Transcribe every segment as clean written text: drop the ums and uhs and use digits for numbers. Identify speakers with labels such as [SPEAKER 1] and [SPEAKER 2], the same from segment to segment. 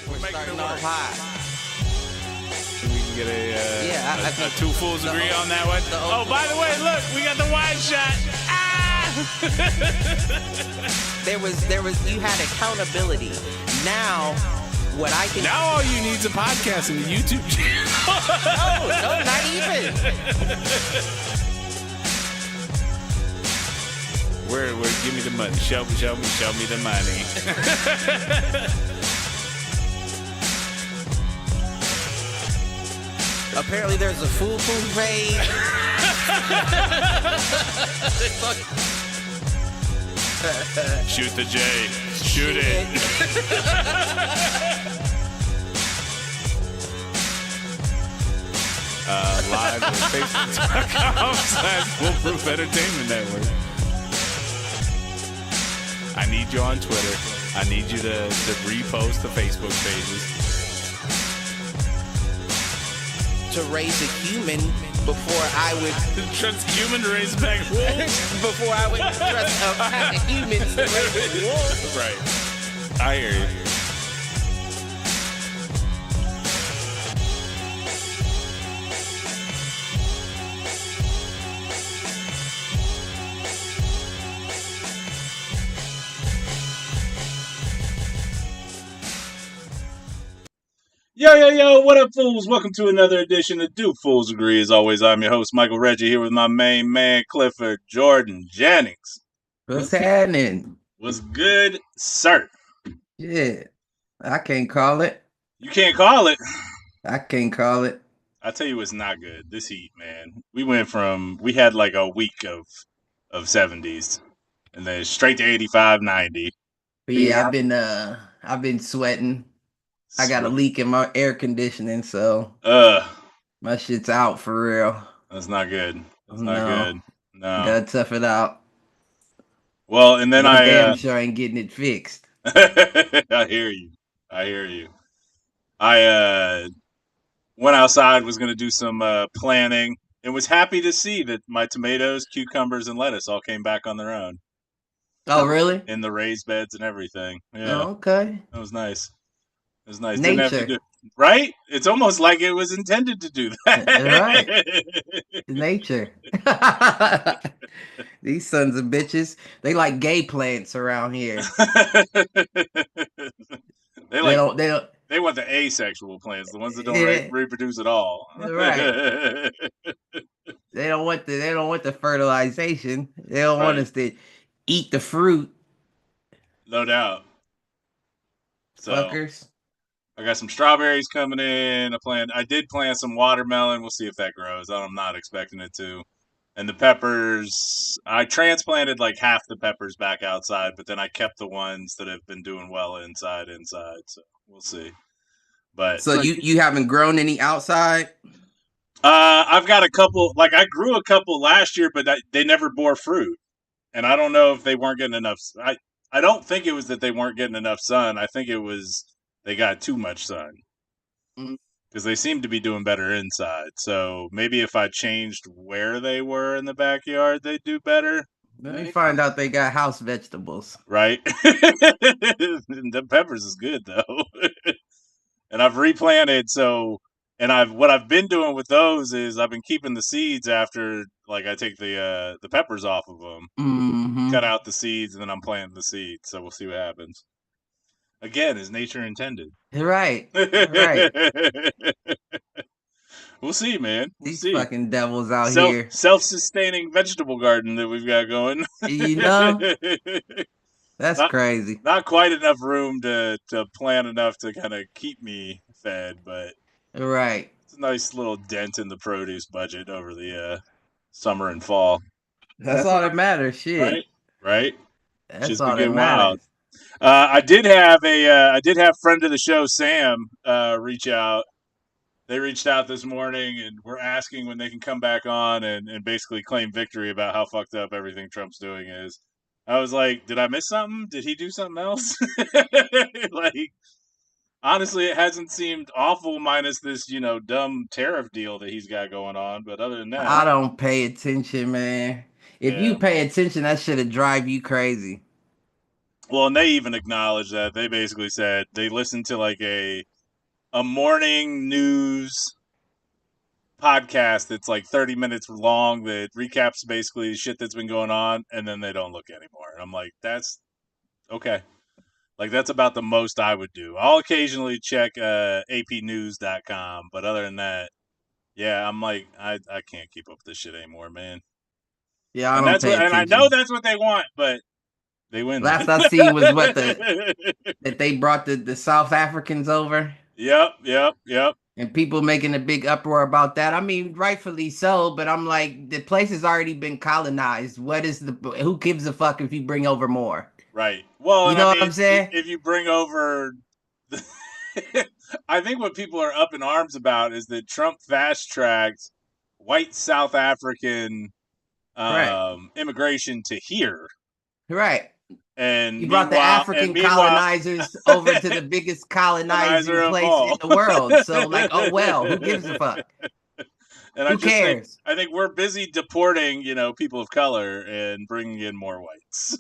[SPEAKER 1] We're starting off high.
[SPEAKER 2] We can get
[SPEAKER 1] I think
[SPEAKER 2] two fools agree on that one. Oh, by the way, look, we got the wide shot.
[SPEAKER 1] There was you had accountability. Now what I can
[SPEAKER 2] Now all you need is a podcast and a YouTube channel.
[SPEAKER 1] No, not even.
[SPEAKER 2] Where give me the money. Show me the money.
[SPEAKER 1] Apparently there's a Foolproof page.
[SPEAKER 2] Shoot the J. Shoot it. Live on Facebook.com/Foolproof Entertainment Network. I need you on Twitter. I need you to repost the Facebook pages.
[SPEAKER 1] To raise a human before I would
[SPEAKER 2] Trust a human to raise back wolves.
[SPEAKER 1] before I would trust a pack of humans to raise a wolf.
[SPEAKER 2] Right. I hear you. Yo, what up, fools? Welcome to another edition of Do Fools Agree. As always, I'm your host, Michael Reggie, here with my main man, Clifford Jordan Jennings.
[SPEAKER 3] What's happening?
[SPEAKER 2] What's good, sir?
[SPEAKER 3] Yeah, I can't call it.
[SPEAKER 2] You can't call it.
[SPEAKER 3] I can't call it.
[SPEAKER 2] I tell you, it's not good. This heat, man. We had like a week of 70s, and then straight to 85, 90.
[SPEAKER 3] But yeah, I've been sweating. I got a leak in my air conditioning, so my shit's out for real.
[SPEAKER 2] That's not good. That's not good. No,
[SPEAKER 3] gotta tough it out.
[SPEAKER 2] Well, and then
[SPEAKER 3] I'm damn sure ain't getting it fixed.
[SPEAKER 2] I hear you. I went outside, was going to do some planting, and was happy to see that my tomatoes, cucumbers, and lettuce all came back on their own.
[SPEAKER 3] Oh, really?
[SPEAKER 2] In the raised beds and everything. Yeah.
[SPEAKER 3] Oh, okay.
[SPEAKER 2] That was nice. It was nice.
[SPEAKER 3] Nature.
[SPEAKER 2] Right? It's almost like it was intended to do that.
[SPEAKER 3] Right. Nature. These sons of bitches, they like gay plants around here.
[SPEAKER 2] They want the asexual plants, the ones that don't reproduce at all.
[SPEAKER 3] Right. They don't want the fertilization. They don't want us to eat the fruit.
[SPEAKER 2] No doubt. So,
[SPEAKER 3] fuckers.
[SPEAKER 2] I got some strawberries coming in. I did plant some watermelon. We'll see if that grows. I'm not expecting it to. And the peppers, I transplanted like half the peppers back outside, but then I kept the ones that have been doing well inside. So we'll see. But
[SPEAKER 3] so you haven't grown any outside?
[SPEAKER 2] I've got a couple. Like I grew a couple last year, but they never bore fruit. And I don't know if they weren't getting enough. I don't think it was that they weren't getting enough sun. I think it was they got too much sun. Because they seem to be doing better inside. So maybe if I changed where they were in the backyard, they'd do better.
[SPEAKER 3] Let me find out they got house vegetables.
[SPEAKER 2] Right? The peppers is good, though. And I've replanted, what I've been doing with those is I've been keeping the seeds after, like, I take the peppers off of them, cut out the seeds, and then I'm planting the seeds. So we'll see what happens. Again, is nature intended?
[SPEAKER 3] Right. Right.
[SPEAKER 2] We'll see, man.
[SPEAKER 3] These fucking devils out here.
[SPEAKER 2] Self-sustaining vegetable garden that we've got going.
[SPEAKER 3] You know? That's crazy.
[SPEAKER 2] Not quite enough room to plant enough to kind of keep me fed, but
[SPEAKER 3] right.
[SPEAKER 2] It's a nice little dent in the produce budget over the summer and fall.
[SPEAKER 3] That's all that matters. Shit.
[SPEAKER 2] Right?
[SPEAKER 3] That's
[SPEAKER 2] just
[SPEAKER 3] all that matters.
[SPEAKER 2] Wild. I did have friend of the show, Sam, reach out. They reached out this morning and were asking when they can come back on and basically claim victory about how fucked up everything Trump's doing is. I was like, did I miss something? Did he do something else? Like, honestly, it hasn't seemed awful minus this, dumb tariff deal that he's got going on. But other than that,
[SPEAKER 3] I don't pay attention, man. If you pay attention, that shit'll drive you crazy.
[SPEAKER 2] Well, and they even acknowledged that. They basically said they listened to like a morning news podcast that's like 30 minutes long that recaps basically shit that's been going on, and then they don't look anymore. And I'm like, that's okay. Like, that's about the most I would do. I'll occasionally check apnews.com, but other than that, yeah, I'm like, I can't keep up with this shit anymore, man.
[SPEAKER 3] Yeah, I
[SPEAKER 2] And
[SPEAKER 3] don't
[SPEAKER 2] that's
[SPEAKER 3] pay
[SPEAKER 2] what, and I know
[SPEAKER 3] attention.
[SPEAKER 2] that's what they want, but they win.
[SPEAKER 3] Last I seen was that they brought the South Africans over.
[SPEAKER 2] Yep.
[SPEAKER 3] And people making a big uproar about that. I mean, rightfully so, but I'm like, the place has already been colonized. Who gives a fuck if you bring over more?
[SPEAKER 2] Right. Well,
[SPEAKER 3] You
[SPEAKER 2] and I
[SPEAKER 3] know what
[SPEAKER 2] mean,
[SPEAKER 3] I'm saying?
[SPEAKER 2] if you bring over, I think what people are up in arms about is that Trump fast tracked white South African
[SPEAKER 3] Right.
[SPEAKER 2] immigration to here.
[SPEAKER 3] Right.
[SPEAKER 2] And
[SPEAKER 3] You brought the African colonizers over to the biggest colonizing place in the world. So, like, oh well, who gives a fuck?
[SPEAKER 2] And
[SPEAKER 3] who cares?
[SPEAKER 2] I think we're busy deporting, people of color and bringing in more whites.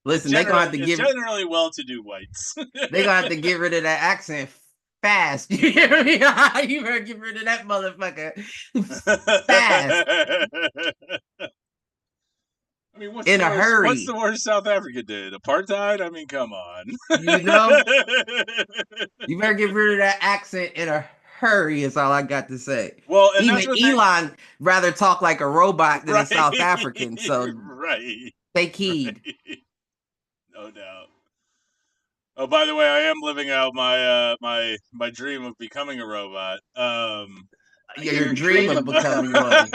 [SPEAKER 3] Listen, they're gonna have to
[SPEAKER 2] generally well-to-do whites.
[SPEAKER 3] They're gonna have to get rid of that accent fast. You hear me? You better get rid of that motherfucker fast.
[SPEAKER 2] I mean,
[SPEAKER 3] in a hurry.
[SPEAKER 2] What's the worst South Africa did? Apartheid? I mean, come on.
[SPEAKER 3] You better get rid of that accent in a hurry is all I got to say.
[SPEAKER 2] Well, and
[SPEAKER 3] even Elon rather talk like a robot than a South African. So take heed.
[SPEAKER 2] No doubt. Oh, by the way, I am living out my my dream of becoming a robot.
[SPEAKER 3] Your dream of becoming one.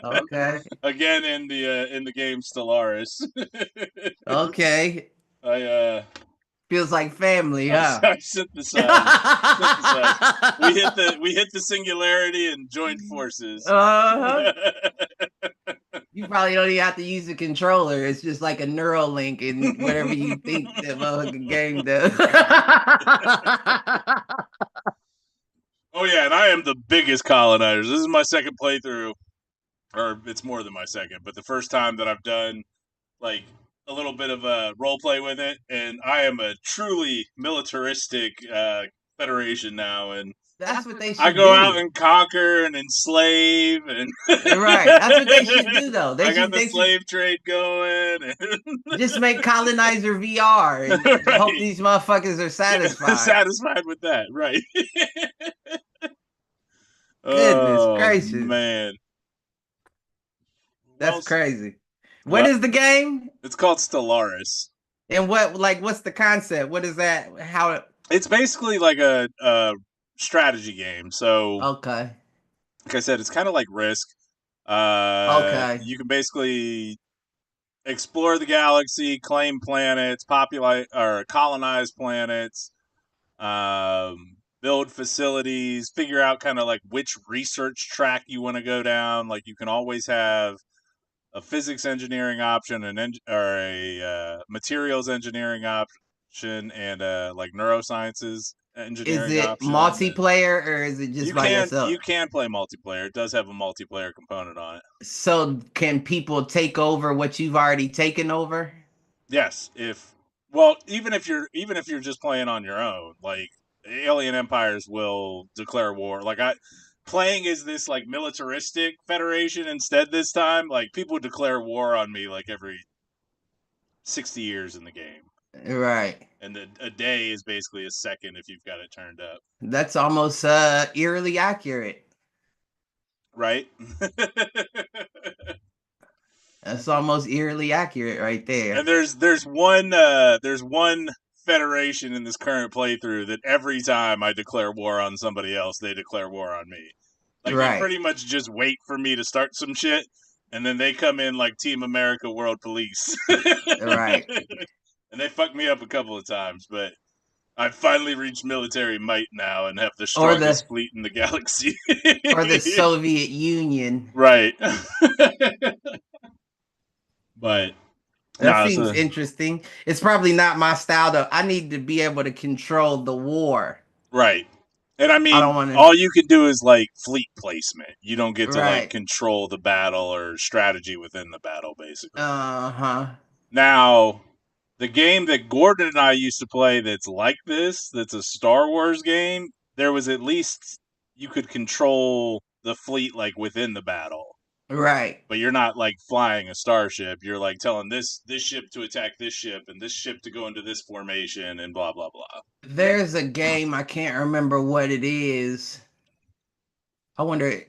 [SPEAKER 3] Okay.
[SPEAKER 2] Again, in the game Stellaris.
[SPEAKER 3] Okay.
[SPEAKER 2] I
[SPEAKER 3] feels like family, huh?
[SPEAKER 2] I synthesized. We hit the singularity and joined forces.
[SPEAKER 3] You probably don't even have to use a controller. It's just like a neural link in whatever you think the motherfucking game does.
[SPEAKER 2] Oh yeah, and I am the biggest colonizer. This is my second playthrough, or it's more than my second, but the first time that I've done like a little bit of a role play with it, and I am a truly militaristic Federation now, and
[SPEAKER 3] that's what they should do.
[SPEAKER 2] I go out and conquer and enslave, and
[SPEAKER 3] right. That's what they should do, though.
[SPEAKER 2] I got the slave trade going. And
[SPEAKER 3] just make Colonizer VR and hope these motherfuckers are satisfied.
[SPEAKER 2] Satisfied with that, right?
[SPEAKER 3] Goodness gracious,
[SPEAKER 2] man,
[SPEAKER 3] that's crazy. What is the game?
[SPEAKER 2] It's called Stellaris.
[SPEAKER 3] And what's the concept? What is that? How?
[SPEAKER 2] It's basically like a strategy game. So
[SPEAKER 3] okay,
[SPEAKER 2] like I said, it's kind of like Risk.
[SPEAKER 3] Okay,
[SPEAKER 2] you can basically explore the galaxy, claim planets, populate or colonize planets, build facilities, figure out kind of like which research track you want to go down. Like you can always have a physics engineering option, or a materials engineering option, and like neurosciences engineering option. Is it
[SPEAKER 3] multiplayer or is it just by yourself?
[SPEAKER 2] You can play multiplayer. It does have a multiplayer component on it.
[SPEAKER 3] So can people take over what you've already taken over?
[SPEAKER 2] Yes. Even if you're just playing on your own, like alien empires will declare war. Like playing as this like militaristic Federation instead this time, like people declare war on me like every 60 years in the game.
[SPEAKER 3] Right.
[SPEAKER 2] And a day is basically a second if you've got it turned up.
[SPEAKER 3] That's almost eerily accurate.
[SPEAKER 2] Right?
[SPEAKER 3] That's almost eerily accurate right there.
[SPEAKER 2] And there's one Federation in this current playthrough that every time I declare war on somebody else, they declare war on me. Like they pretty much just wait for me to start some shit, and then they come in like Team America World Police.
[SPEAKER 3] Right.
[SPEAKER 2] And they fucked me up a couple of times, but I've finally reached military might now and have the strongest fleet in the galaxy.
[SPEAKER 3] Or the Soviet Union.
[SPEAKER 2] Right. But
[SPEAKER 3] that seems interesting. It's probably not my style though. I need to be able to control the war.
[SPEAKER 2] Right. And I
[SPEAKER 3] I
[SPEAKER 2] mean,
[SPEAKER 3] don't want to.
[SPEAKER 2] all you can do is like fleet placement. You don't get to like
[SPEAKER 3] Right.
[SPEAKER 2] control the battle or strategy within the battle, basically.
[SPEAKER 3] Uh-huh.
[SPEAKER 2] Now, the game that Gordon and I used to play that's like this, that's a Star Wars game, there was at least you could control the fleet like within the battle.
[SPEAKER 3] Right.
[SPEAKER 2] But you're not like flying a starship. You're like telling this ship to attack this ship and this ship to go into this formation and blah blah blah.
[SPEAKER 3] There's a game, I can't remember what it is. I wonder,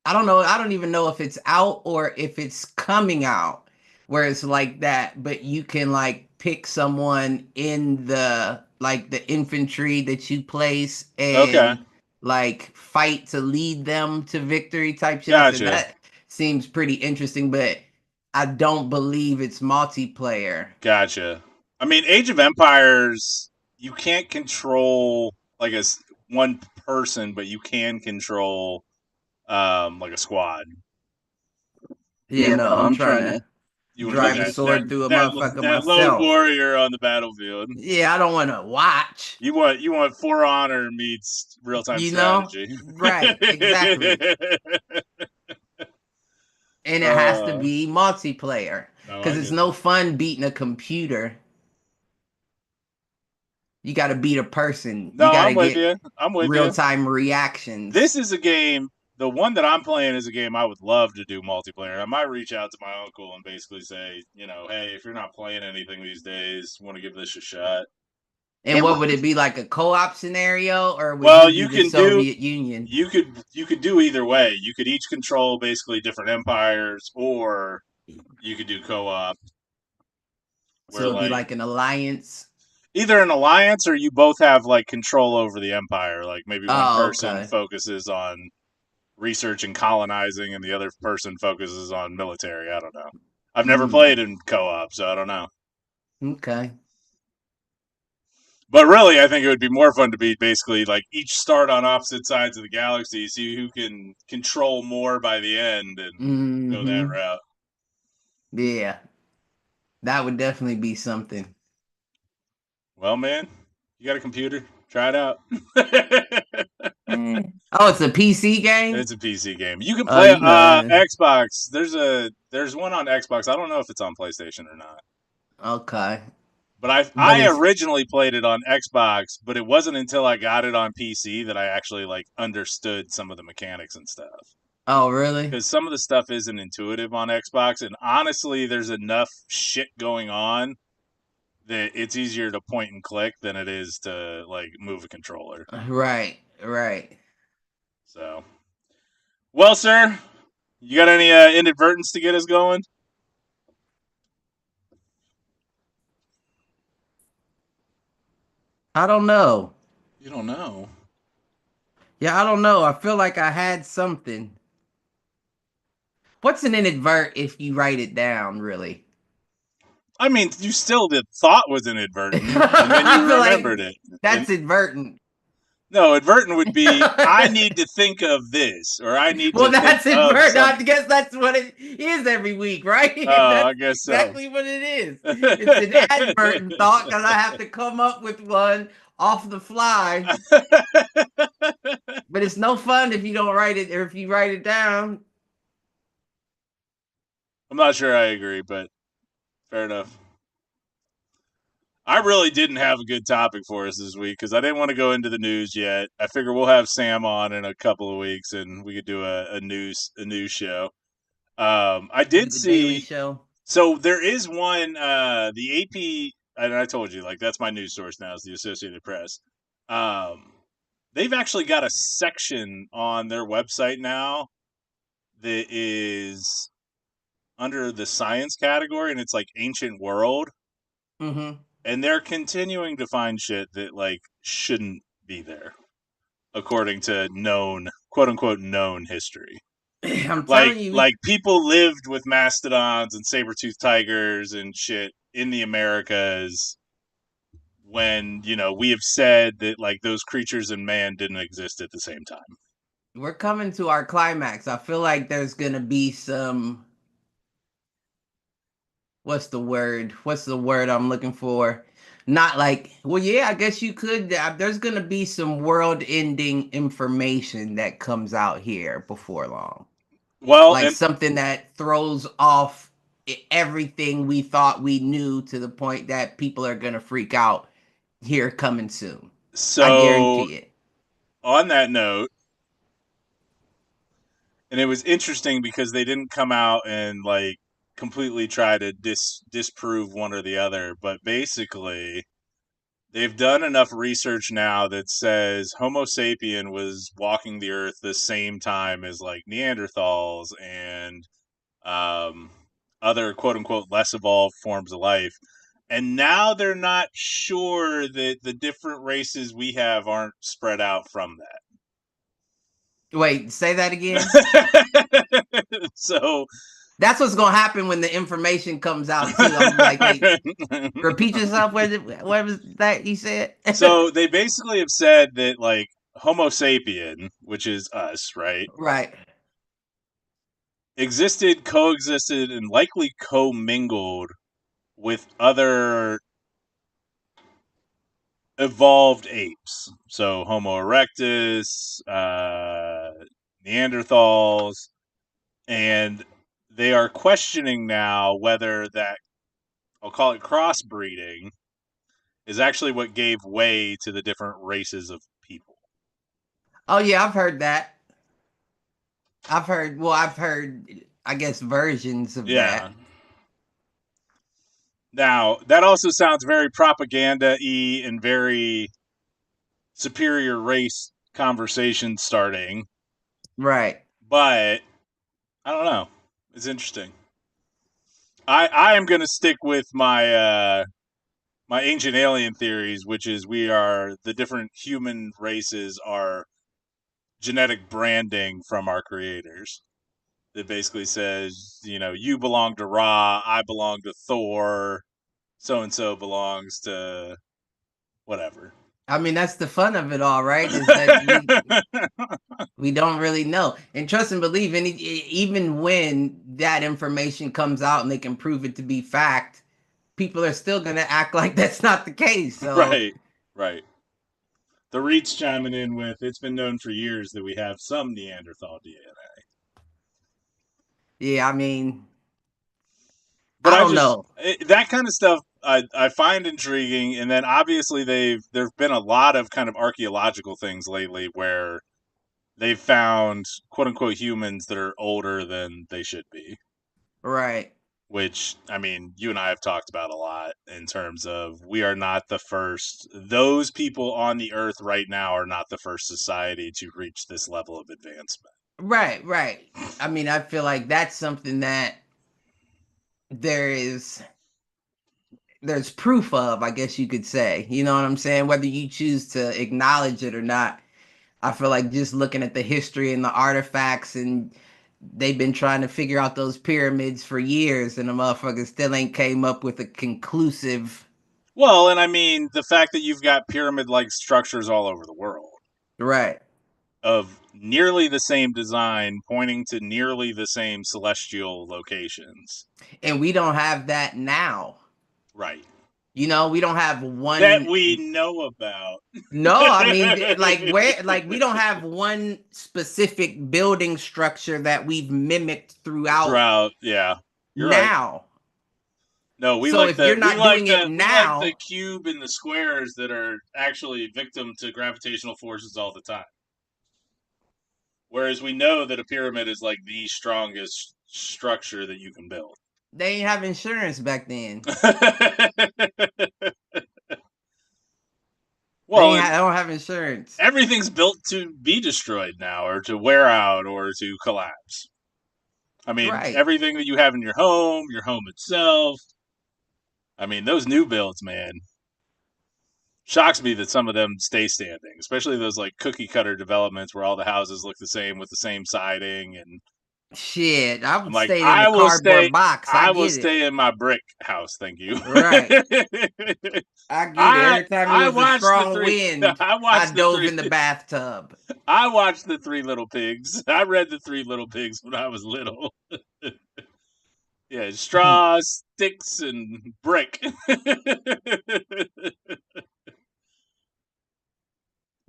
[SPEAKER 3] I don't know. I don't even know if it's out or if it's coming out where it's like that, but you can like pick someone in the infantry that you place
[SPEAKER 2] Okay,
[SPEAKER 3] and like fight to lead them to victory type shit. I said
[SPEAKER 2] gotcha,
[SPEAKER 3] that seems pretty interesting, but I don't believe it's multiplayer.
[SPEAKER 2] gotcha. I mean, Age of Empires, you can't control like one person, but you can control like a squad.
[SPEAKER 3] Yeah, no, I'm
[SPEAKER 1] I'm
[SPEAKER 3] trying
[SPEAKER 1] trying
[SPEAKER 3] to
[SPEAKER 1] to.
[SPEAKER 2] You want to be
[SPEAKER 3] drive a sword through a motherfucker
[SPEAKER 2] that lone
[SPEAKER 3] myself.
[SPEAKER 2] warrior on the battlefield.
[SPEAKER 3] Yeah, I don't want to watch.
[SPEAKER 2] You want For Honor meets real time
[SPEAKER 3] You know?
[SPEAKER 2] strategy.
[SPEAKER 3] Right, exactly. And it has to
[SPEAKER 2] uh,
[SPEAKER 3] be multiplayer
[SPEAKER 2] no,
[SPEAKER 3] because
[SPEAKER 2] I
[SPEAKER 3] it's
[SPEAKER 2] get that.
[SPEAKER 3] no fun beating a computer. You got to beat a person.
[SPEAKER 2] No,
[SPEAKER 3] You got to
[SPEAKER 2] I'm with
[SPEAKER 3] get
[SPEAKER 2] you. I'm with
[SPEAKER 3] real
[SPEAKER 2] you.
[SPEAKER 3] time reactions.
[SPEAKER 2] This is a game. The one that I'm playing is a game I would love to do multiplayer. I might reach out to my uncle and basically say, hey, if you're not playing anything these days, want to give this a shot.
[SPEAKER 3] And what would it be, like a co-op scenario, or would
[SPEAKER 2] Well,
[SPEAKER 3] you be the Soviet Union?
[SPEAKER 2] you could do either way. You could each control basically different empires, or you could do co-op,
[SPEAKER 3] So
[SPEAKER 2] where
[SPEAKER 3] it'd be
[SPEAKER 2] like
[SPEAKER 3] like an alliance.
[SPEAKER 2] either an alliance or you both have like control over the empire. Like maybe one
[SPEAKER 3] Oh,
[SPEAKER 2] person
[SPEAKER 3] okay.
[SPEAKER 2] focuses on research and colonizing, and the other person focuses on military. I don't know. I've never played in co-op, so I don't know.
[SPEAKER 3] Okay.
[SPEAKER 2] But really, I think it would be more fun to be basically like each start on opposite sides of the galaxy, see who can control more by the end and go that
[SPEAKER 3] Mm-hmm.
[SPEAKER 2] route.
[SPEAKER 3] Yeah, that would definitely be something.
[SPEAKER 2] Well, man, you got a computer? Try it out.
[SPEAKER 3] Oh, it's a PC game?
[SPEAKER 2] It's a PC game. You can
[SPEAKER 3] Oh,
[SPEAKER 2] play
[SPEAKER 3] you know.
[SPEAKER 2] Xbox. There's one on Xbox. I don't know if it's on PlayStation or not.
[SPEAKER 3] Okay.
[SPEAKER 2] But
[SPEAKER 3] But
[SPEAKER 2] I
[SPEAKER 3] it's
[SPEAKER 2] originally played it on Xbox, but it wasn't until I got it on PC that I actually like understood some of the mechanics and stuff.
[SPEAKER 3] oh, really?
[SPEAKER 2] Because some of the stuff isn't intuitive on Xbox, and honestly, there's enough shit going on that it's easier to point and click than it is to like move a controller.
[SPEAKER 3] Right, right.
[SPEAKER 2] So, well, sir, you got any inadvertence to get us going?
[SPEAKER 3] I don't know.
[SPEAKER 2] You don't know.
[SPEAKER 3] Yeah, I don't know. I feel like I had something. What's an inadvert if you write it down, really?
[SPEAKER 2] I mean, you still did thought was inadvertent, and then
[SPEAKER 3] I
[SPEAKER 2] you
[SPEAKER 3] feel
[SPEAKER 2] remembered
[SPEAKER 3] like
[SPEAKER 2] it.
[SPEAKER 3] that's inadvertent.
[SPEAKER 2] No, advertent would be I need to think of this, or I need
[SPEAKER 3] Well,
[SPEAKER 2] to think
[SPEAKER 3] that's
[SPEAKER 2] of
[SPEAKER 3] inadvertent. I
[SPEAKER 2] something.
[SPEAKER 3] guess that's what it is every week, right?
[SPEAKER 2] Oh, I
[SPEAKER 3] That's
[SPEAKER 2] guess so.
[SPEAKER 3] exactly what it is. It's an advertent thought because I have to come up with one off the fly. But it's no fun if you don't write it or if you write it down.
[SPEAKER 2] I'm not sure I agree, but fair enough. I really didn't have a good topic for us this week because I didn't want to go into the news yet. I figure we'll have Sam on in a couple of weeks and we could do a news show. I
[SPEAKER 3] Do
[SPEAKER 2] did
[SPEAKER 3] the Daily
[SPEAKER 2] see.
[SPEAKER 3] Show.
[SPEAKER 2] So there is one. The AP, and I told you, like that's my news source now is the Associated Press. They've actually got a section on their website now that is under the science category, and it's like ancient world.
[SPEAKER 3] Mm-hmm.
[SPEAKER 2] And they're continuing to find shit that like shouldn't be there according to known quote unquote known history.
[SPEAKER 3] I'm telling you,
[SPEAKER 2] Like people lived with mastodons and saber-toothed tigers and shit in the Americas when, we have said that like those creatures and man didn't exist at the same time.
[SPEAKER 3] we're coming to our climax. I feel like there's gonna be some. What's the word? What's the word I'm looking for? Not like, well, yeah, I guess you could. There's gonna be some world-ending information that comes out here before long.
[SPEAKER 2] Well,
[SPEAKER 3] Like
[SPEAKER 2] and
[SPEAKER 3] something that throws off everything we thought we knew to the point that people are gonna freak out here coming soon. I
[SPEAKER 2] so
[SPEAKER 3] guarantee it.
[SPEAKER 2] on that note, and it was interesting because they didn't come out and like completely try to disprove one or the other, but basically they've done enough research now that says Homo sapien was walking the earth the same time as like Neanderthals and um, other quote unquote less evolved forms of life. And now they're not sure that the different races we have aren't spread out from
[SPEAKER 3] Wait, say that again.
[SPEAKER 2] that. So
[SPEAKER 3] That's what's gonna happen when the information comes out too. I'm like, wait, repeat yourself. Where was that you said?
[SPEAKER 2] so they basically have said that like Homo sapien, which is us, right,
[SPEAKER 3] Right.
[SPEAKER 2] existed, coexisted, and likely commingled with other evolved apes. So Homo erectus, Neanderthals, and they are questioning now whether that, I'll call it crossbreeding, is actually what gave way to the different races of people.
[SPEAKER 3] Oh yeah, I've heard that. I've heard, I guess, versions of
[SPEAKER 2] Yeah.
[SPEAKER 3] that.
[SPEAKER 2] Now, that also sounds very propaganda-y and very superior race conversation starting,
[SPEAKER 3] Right.
[SPEAKER 2] but I don't know. It's interesting. I am going to stick with my ancient alien theories, which is we are the different human races are genetic branding from our creators. That basically says, you know, you belong to Ra, I belong to Thor, so and so belongs to whatever.
[SPEAKER 3] I mean, that's the fun of it all, right? Is that we don't really know. And trust and believe, even when that information comes out and they can prove it to be fact, people are still gonna act like that's not the case. So
[SPEAKER 2] Right, right. The Reeds chiming in with, it's been known for years that we have some Neanderthal DNA.
[SPEAKER 3] yeah, I mean,
[SPEAKER 2] But
[SPEAKER 3] I
[SPEAKER 2] I
[SPEAKER 3] don't
[SPEAKER 2] just,
[SPEAKER 3] know.
[SPEAKER 2] that kind of stuff I find intriguing. And then obviously there've been a lot of kind of archaeological things lately where they've found quote unquote humans that are older than they should be.
[SPEAKER 3] Right.
[SPEAKER 2] Which, I mean, you and I have talked about a lot in terms of we are not the first. Those people on the earth right now are not the first society to reach this level of advancement.
[SPEAKER 3] Right, right. I mean, I feel like that's something that there is there's proof of, I guess you could say. You know what I'm saying? Whether you choose to acknowledge it or not. I feel like just looking at the history and the artifacts, and they've been trying to figure out those pyramids for years, and the motherfuckers still ain't came up with a conclusive.
[SPEAKER 2] Well, and I mean, the fact that you've got pyramid like structures all over the world
[SPEAKER 3] Right.
[SPEAKER 2] of nearly the same design pointing to nearly the same celestial locations.
[SPEAKER 3] And we don't have that now.
[SPEAKER 2] Right.
[SPEAKER 3] You know, we don't have
[SPEAKER 2] That
[SPEAKER 3] one.
[SPEAKER 2] we know about.
[SPEAKER 3] No, I mean, like where, like we don't have one specific building structure that we've mimicked throughout
[SPEAKER 2] Throughout, yeah. You're right.
[SPEAKER 3] now.
[SPEAKER 2] No, we
[SPEAKER 3] So
[SPEAKER 2] like
[SPEAKER 3] if you're not doing it
[SPEAKER 2] the
[SPEAKER 3] now,
[SPEAKER 2] cube and the squares that are actually victim to gravitational forces all the time. Whereas we know that a pyramid is like the strongest structure that you can build.
[SPEAKER 3] they ain't have insurance back then.
[SPEAKER 2] Well,
[SPEAKER 3] They don't have insurance.
[SPEAKER 2] everything's built to be destroyed now, or to wear out, or to collapse. I mean,
[SPEAKER 3] Right.
[SPEAKER 2] everything that you have in your home itself. I mean, those new builds, man. Shocks me that some of them stay standing, especially those like cookie cutter developments where all the houses look the same with the same siding. And
[SPEAKER 3] Shit, I
[SPEAKER 2] I'm
[SPEAKER 3] would
[SPEAKER 2] like,
[SPEAKER 3] stay in the cardboard box. I
[SPEAKER 2] I will
[SPEAKER 3] get it.
[SPEAKER 2] stay in my brick house, thank you.
[SPEAKER 3] Right. I get it. Every time it
[SPEAKER 2] I
[SPEAKER 3] was a
[SPEAKER 2] watched the
[SPEAKER 3] strong
[SPEAKER 2] three.
[SPEAKER 3] wind,
[SPEAKER 2] I
[SPEAKER 3] I
[SPEAKER 2] watched the
[SPEAKER 3] dove
[SPEAKER 2] three.
[SPEAKER 3] in the bathtub.
[SPEAKER 2] I watched the Three Little Pigs. I read the Three Little Pigs when I was little. Yeah, straw, sticks, and brick.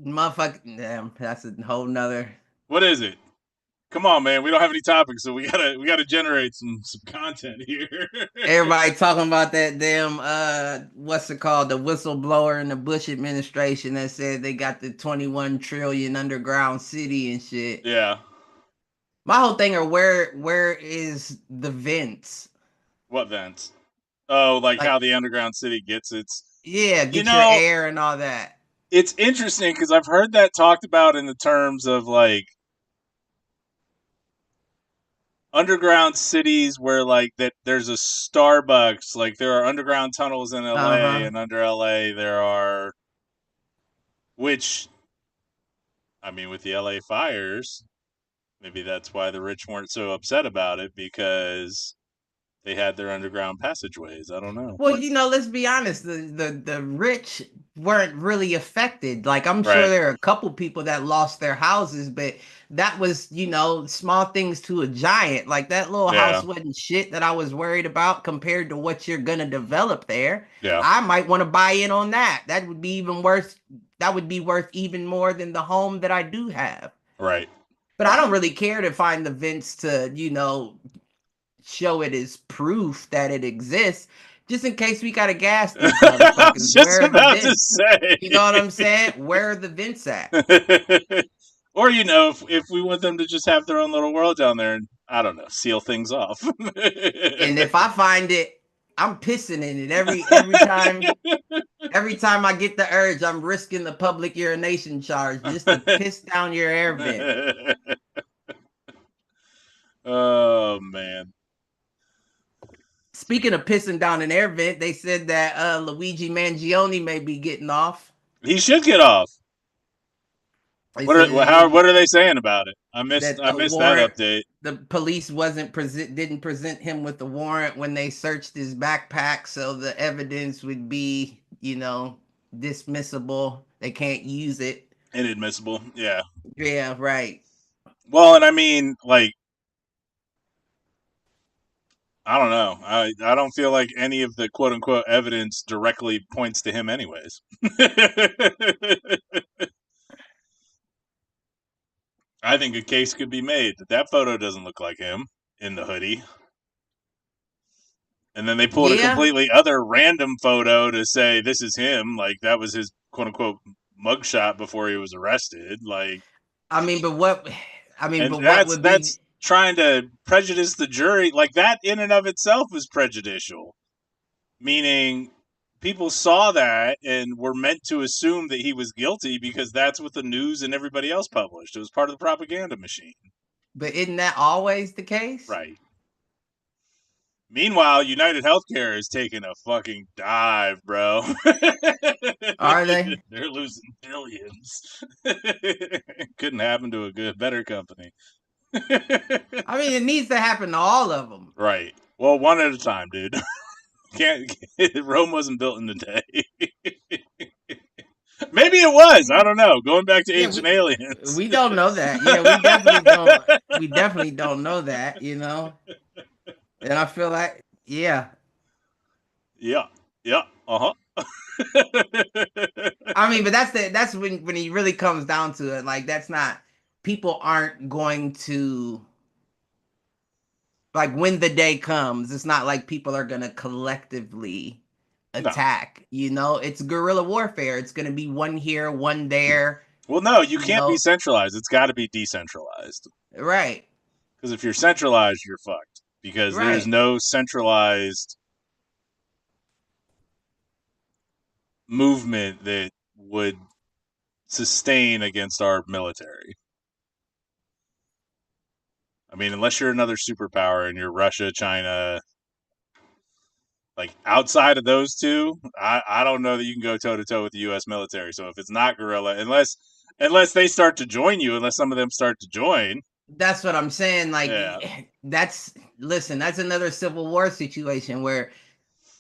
[SPEAKER 3] motherfucker. Damn, that's a whole nother.
[SPEAKER 2] What is it? Come on, man. We don't have any topics, so we gotta generate some content here.
[SPEAKER 3] Everybody talking about that damn what's it called? The whistleblower in the Bush administration that said they got the 21 trillion underground city and shit.
[SPEAKER 2] Yeah.
[SPEAKER 3] My whole thing are where is the vents?
[SPEAKER 2] What vents? Oh, like how
[SPEAKER 3] Like,
[SPEAKER 2] the underground city gets its.
[SPEAKER 3] yeah,
[SPEAKER 2] You
[SPEAKER 3] get your
[SPEAKER 2] know,
[SPEAKER 3] air and all that.
[SPEAKER 2] it's interesting because I've heard that talked about in the terms of like underground cities where like that there's a Starbucks, like there are underground tunnels in LA,
[SPEAKER 3] Uh-huh.
[SPEAKER 2] and under LA there are, which I mean with the LA fires, maybe that's why the rich weren't so upset about it, because they had their underground passageways. I don't know.
[SPEAKER 3] Well, let's be honest, the rich weren't really affected. Like, I'm sure
[SPEAKER 2] Right.
[SPEAKER 3] there are a couple people that lost their houses, but that was, small things to a giant. Like, that little
[SPEAKER 2] Yeah.
[SPEAKER 3] house wasn't shit that I was worried about compared to what you're gonna develop there.
[SPEAKER 2] Yeah.
[SPEAKER 3] I might want to buy in on that. That would be even worth. That would be worth even more than the home that I do have.
[SPEAKER 2] Right.
[SPEAKER 3] But I don't really care to find the vents to, show it as proof that it exists, just in case we gotta gas these
[SPEAKER 2] I was
[SPEAKER 3] motherfuckers.
[SPEAKER 2] just
[SPEAKER 3] Where are the
[SPEAKER 2] about to
[SPEAKER 3] vents?
[SPEAKER 2] say.
[SPEAKER 3] You know what I'm saying? Where are the vents at?
[SPEAKER 2] Or if we want them to just have their own little world down there and I don't know, seal things off.
[SPEAKER 3] And if I find it, I'm pissing in it every time. Every time I get the urge, I'm risking the public urination charge just to piss down your air vent.
[SPEAKER 2] Oh man.
[SPEAKER 3] Speaking of pissing down an air vent, they said that Luigi Mangione may be getting off.
[SPEAKER 2] He should get off.
[SPEAKER 3] They
[SPEAKER 2] What
[SPEAKER 3] said
[SPEAKER 2] what are they saying about it? I missed
[SPEAKER 3] that the
[SPEAKER 2] that
[SPEAKER 3] warrant,
[SPEAKER 2] update.
[SPEAKER 3] the police didn't present him with the warrant when they searched his backpack, so the evidence would be, dismissible. They can't use it.
[SPEAKER 2] Inadmissible. Yeah.
[SPEAKER 3] Yeah, right.
[SPEAKER 2] Well, and I mean, like, I don't know. I don't feel like any of the quote unquote evidence directly points to him, anyways. I think a case could be made that photo doesn't look like him in the hoodie. And then they pulled a
[SPEAKER 3] Yeah,
[SPEAKER 2] completely other random photo to say this is him. Like that was his quote unquote mugshot before he was arrested. Like,
[SPEAKER 3] I mean, but what? I mean,
[SPEAKER 2] and
[SPEAKER 3] but what would be?
[SPEAKER 2] that's trying to prejudice the jury. Like that in and of itself is prejudicial. Meaning people saw that and were meant to assume that he was guilty because that's what the news and everybody else published. It was part of the propaganda machine.
[SPEAKER 3] But isn't that always the case?
[SPEAKER 2] Right. Meanwhile, United Healthcare is taking a fucking dive, bro.
[SPEAKER 3] Are they?
[SPEAKER 2] They're losing billions. Couldn't happen to a better company.
[SPEAKER 3] I mean, it needs to happen to all of them.
[SPEAKER 2] Right. Well, one at a time, dude. Rome wasn't built in a day. Maybe it was. I don't know. Going back to Ancient Aliens.
[SPEAKER 3] We don't know that. Yeah, we definitely don't. We definitely don't know that. And I feel like, yeah.
[SPEAKER 2] Yeah. Uh-huh.
[SPEAKER 3] I mean, but that's when he really comes down to it. Like, that's not, people aren't going to, like, when the day comes, it's not like people are gonna collectively attack. It's guerrilla warfare. It's gonna be one here, one there.
[SPEAKER 2] Well, no, you can't be centralized. It's got to be decentralized.
[SPEAKER 3] Right.
[SPEAKER 2] Because if you're centralized, you're fucked. Because there's no centralized movement that would sustain against our military. I mean, unless you're another superpower and you're Russia, China, like outside of those two, I don't know that you can go toe to toe with the U.S. military. So if it's not guerrilla, unless they start to join you, unless some of them start to join.
[SPEAKER 3] That's what I'm saying. Like, that's another Civil War situation where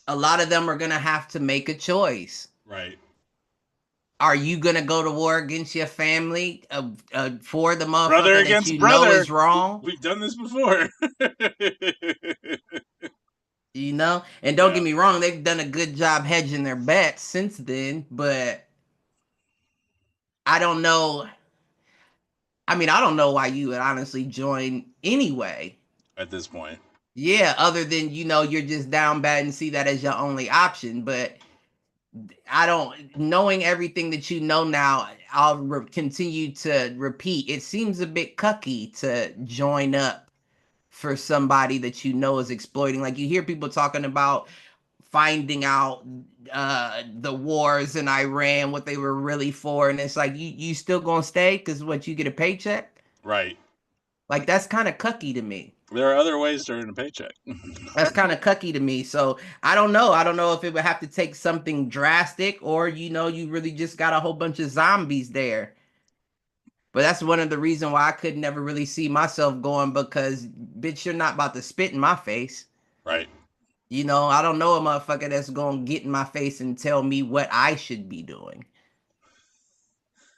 [SPEAKER 3] a lot of them are going to have to make a choice.
[SPEAKER 2] Right.
[SPEAKER 3] Are you going to go to war against your family for the motherfucker
[SPEAKER 2] brother
[SPEAKER 3] that
[SPEAKER 2] against
[SPEAKER 3] you
[SPEAKER 2] brother
[SPEAKER 3] know is wrong?
[SPEAKER 2] We've done this before.
[SPEAKER 3] And don't get me wrong, they've done a good job hedging their bets since then, but I don't know. I mean, I don't know why you would honestly join anyway.
[SPEAKER 2] at this point.
[SPEAKER 3] Yeah, other than you're just down bad and see that as your only option. But I don't, knowing everything that you know now, I'll continue to repeat. It seems a bit cucky to join up for somebody that you know is exploiting. Like you hear people talking about finding out the wars in Iran, what they were really for, and it's like you still gonna stay because what, you get a paycheck?
[SPEAKER 2] Right.
[SPEAKER 3] Like that's kind of cucky to me.
[SPEAKER 2] There are other ways to earn a paycheck.
[SPEAKER 3] That's kind of cucky to me. So I don't know. I don't know if it would have to take something drastic, or you really just got a whole bunch of zombies there. But that's one of the reasons why I could never really see myself going, because bitch, you're not about to spit in my face.
[SPEAKER 2] Right.
[SPEAKER 3] I don't know a motherfucker that's gonna get in my face and tell me what I should be doing.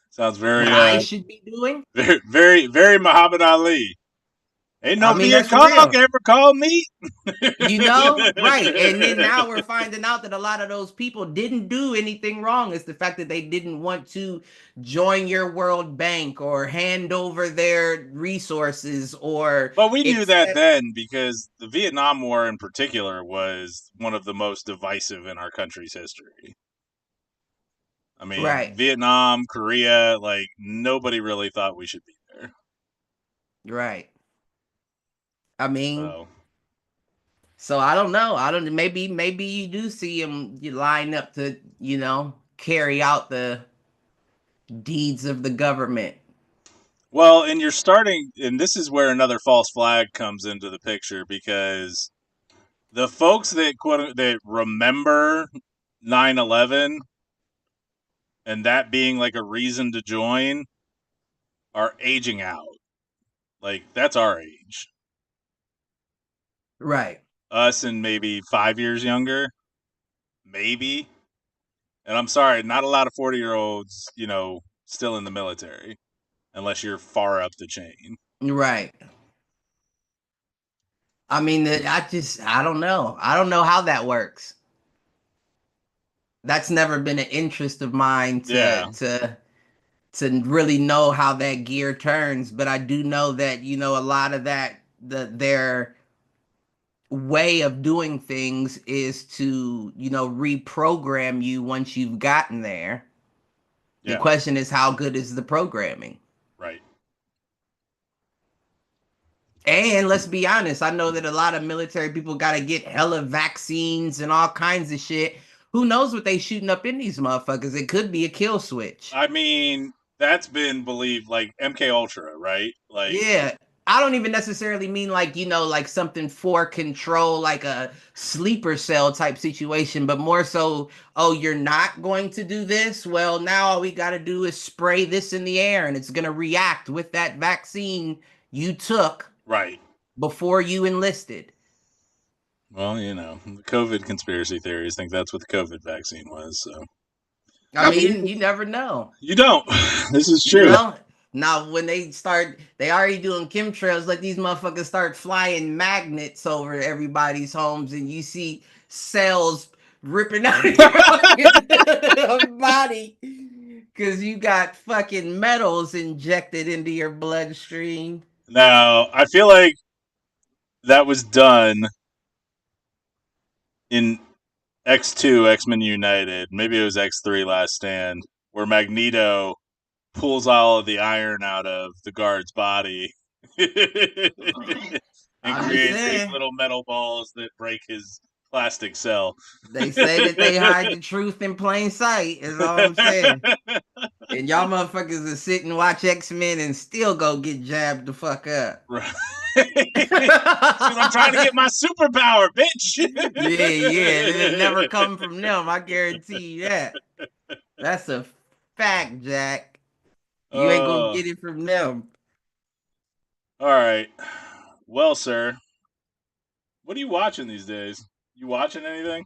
[SPEAKER 2] Sounds
[SPEAKER 3] What
[SPEAKER 2] very
[SPEAKER 3] I should be doing?
[SPEAKER 2] very very very Muhammad Ali. Ain't no
[SPEAKER 3] I mean,
[SPEAKER 2] Viet
[SPEAKER 3] that's
[SPEAKER 2] Cong
[SPEAKER 3] real.
[SPEAKER 2] ever called me.
[SPEAKER 3] Right. And then now we're finding out that a lot of those people didn't do anything wrong. It's the fact that they didn't want to join your World Bank or hand over their resources or
[SPEAKER 2] But we knew that
[SPEAKER 3] accept.
[SPEAKER 2] then because the Vietnam War in particular was one of the most divisive in our country's history. I mean,
[SPEAKER 3] Right.
[SPEAKER 2] Vietnam, Korea, like nobody really thought we should be there.
[SPEAKER 3] Right. I mean,
[SPEAKER 2] So
[SPEAKER 3] so I don't know. I don't, maybe you do see them, you line up to, carry out the deeds of the government.
[SPEAKER 2] well, and you're starting, and this is where another false flag comes into the picture because the folks that that remember 9/11 and that being like a reason to join are aging out. Like that's our age.
[SPEAKER 3] Right.
[SPEAKER 2] Us and maybe 5 years younger, maybe. And I'm sorry, not a lot of 40-year-olds, still in the military, unless you're far up the chain.
[SPEAKER 3] Right. I mean, I don't know. I don't know how that works. That's never been an interest of mine
[SPEAKER 2] Yeah,
[SPEAKER 3] to really know how that gear turns, but I do know that a lot of that, their way of doing things is to reprogram you once you've gotten there. The
[SPEAKER 2] yeah,
[SPEAKER 3] question is, how good is the programming?
[SPEAKER 2] right.
[SPEAKER 3] And let's be honest, I know that a lot of military people got to get hella vaccines and all kinds of shit. Who knows what they shooting up in these motherfuckers? It could be a kill switch.
[SPEAKER 2] I mean, that's been believed, like MK Ultra, right? Like,
[SPEAKER 3] Yeah. I don't even necessarily mean like, like something for control, like a sleeper cell type situation, but more so, oh, you're not going to do this? Well, now all we got to do is spray this in the air and it's going to react with that vaccine you took
[SPEAKER 2] right.
[SPEAKER 3] before you enlisted.
[SPEAKER 2] Well, the COVID conspiracy theories think that's what the COVID vaccine was. So,
[SPEAKER 3] I mean, you never know.
[SPEAKER 2] you don't. This is
[SPEAKER 3] You
[SPEAKER 2] true.
[SPEAKER 3] know? Now, when they already doing chemtrails, like these motherfuckers start flying magnets over everybody's homes, and you see cells ripping out of your body because you got fucking metals injected into your bloodstream.
[SPEAKER 2] Now, I feel like that was done in X2, X-Men United. Maybe it was X3 Last Stand, where Magneto pulls all of the iron out of the guard's body and
[SPEAKER 3] I'm just
[SPEAKER 2] creates these
[SPEAKER 3] saying.
[SPEAKER 2] little metal balls that break his plastic cell.
[SPEAKER 3] They say that they hide the truth in plain sight, is all I'm saying. And y'all motherfuckers will sit and watch X-Men and still go get jabbed the fuck up.
[SPEAKER 2] Right. Because I'm trying to get my superpower, bitch.
[SPEAKER 3] Yeah. It'll never come from them. I guarantee you that. That's a fact, Jack. You ain't gonna
[SPEAKER 2] Oh,
[SPEAKER 3] get it from them.
[SPEAKER 2] all right. Well, sir, what are you watching these days? You watching anything?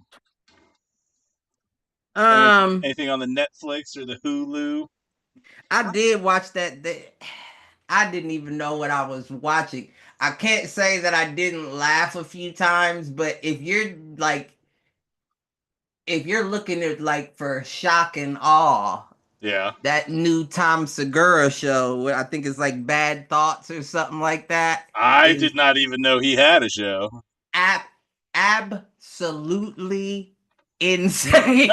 [SPEAKER 3] Um,
[SPEAKER 2] Anything on the Netflix or the Hulu?
[SPEAKER 3] I did watch that. I didn't even know what I was watching. I can't say that I didn't laugh a few times, but if you're looking at like for shock and awe,
[SPEAKER 2] Yeah.
[SPEAKER 3] That new Tom Segura show, I think it's like Bad Thoughts or something like that,
[SPEAKER 2] I
[SPEAKER 3] is
[SPEAKER 2] did not even know he had a show.
[SPEAKER 3] ab- absolutely insane.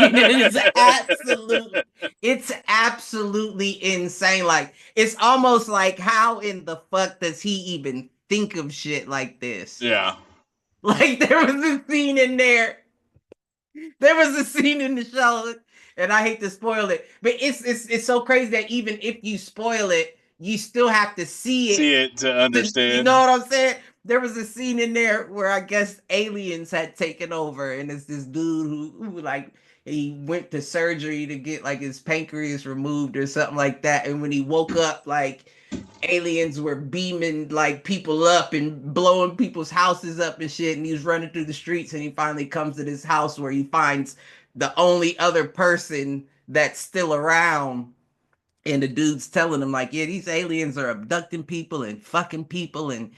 [SPEAKER 3] It's absolutely insane. Like, it's almost like, how in the fuck does he even think of shit like this?
[SPEAKER 2] Yeah.
[SPEAKER 3] Like, there was a scene in there. There was a scene in the show, and I hate to spoil it, but it's so crazy that even if you spoil it, you still have to see
[SPEAKER 2] See
[SPEAKER 3] it.
[SPEAKER 2] it to understand.
[SPEAKER 3] You know what I'm saying? There was a scene in there where I guess aliens had taken over, and it's this dude who like, he went to surgery to get like his pancreas removed or something like that, and when he woke up, like, aliens were beaming like people up and blowing people's houses up and shit, and he was running through the streets, and he finally comes to this house where he finds the only other person that's still around, and the dude's telling him like, yeah, these aliens are abducting people and fucking people and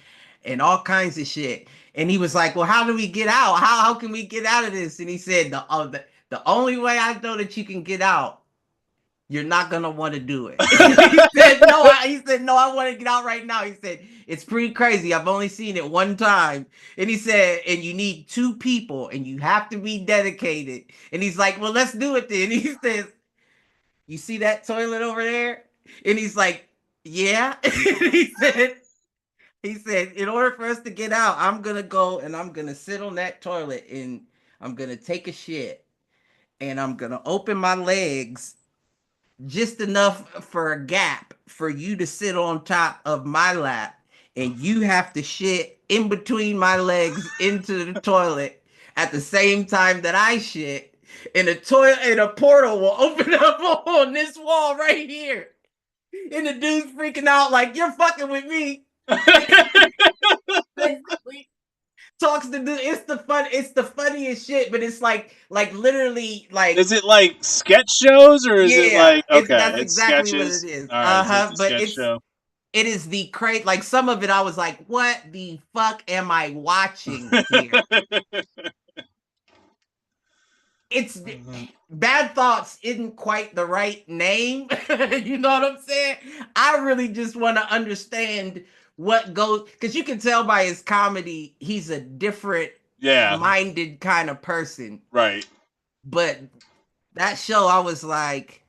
[SPEAKER 3] all kinds of shit. And he was like, well, how do we get out? How can we get out of this? And he said, the only way I know that you can get out, you're not gonna want to do it. He said, no, I want to get out right now. He said, it's pretty crazy. I've only seen it one time. And he said, and you need two people and you have to be dedicated. And he's like, well, let's do it then. He says, you see that toilet over there? And he's like, yeah. He said, in order for us to get out, I'm gonna go and I'm gonna sit on that toilet and I'm gonna take a shit and I'm gonna open my legs just enough for a gap for you to sit on top of my lap, and you have to shit in between my legs into the toilet at the same time that I shit, and a toilet and a portal will open up on this wall right here. And the dude's freaking out like, you're fucking with me. Basically, talks to dude. It's the funniest shit, but it's like literally like,
[SPEAKER 2] Is it like sketch shows or is it
[SPEAKER 3] yeah,
[SPEAKER 2] like, okay,
[SPEAKER 3] that's
[SPEAKER 2] it's
[SPEAKER 3] exactly what it
[SPEAKER 2] sketches?
[SPEAKER 3] is.
[SPEAKER 2] All right, so it's a
[SPEAKER 3] But
[SPEAKER 2] sketch show.
[SPEAKER 3] it is the crate. Like, some of it, I was like, what the fuck am I watching here? It's Bad Thoughts isn't quite the right name. You know what I'm saying? I really just want to understand what goes, because you can tell by his comedy, he's a different
[SPEAKER 2] Yeah,
[SPEAKER 3] minded kind of person.
[SPEAKER 2] right.
[SPEAKER 3] But that show, I was like,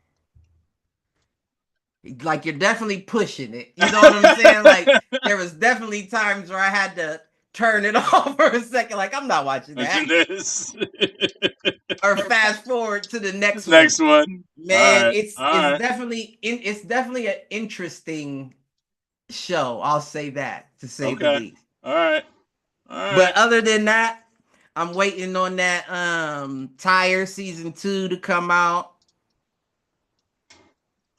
[SPEAKER 3] you're definitely pushing it. You know what I'm saying? Like, there was definitely times where I had to turn it off for a second. Like, I'm not watching that.
[SPEAKER 2] This
[SPEAKER 3] Or fast forward to the next one.
[SPEAKER 2] next one.
[SPEAKER 3] Man,
[SPEAKER 2] All right.
[SPEAKER 3] it's definitely an interesting show. I'll say that, to say the
[SPEAKER 2] Okay.
[SPEAKER 3] least.
[SPEAKER 2] All right. All right.
[SPEAKER 3] But other than that, I'm waiting on that Tire season 2 to come out.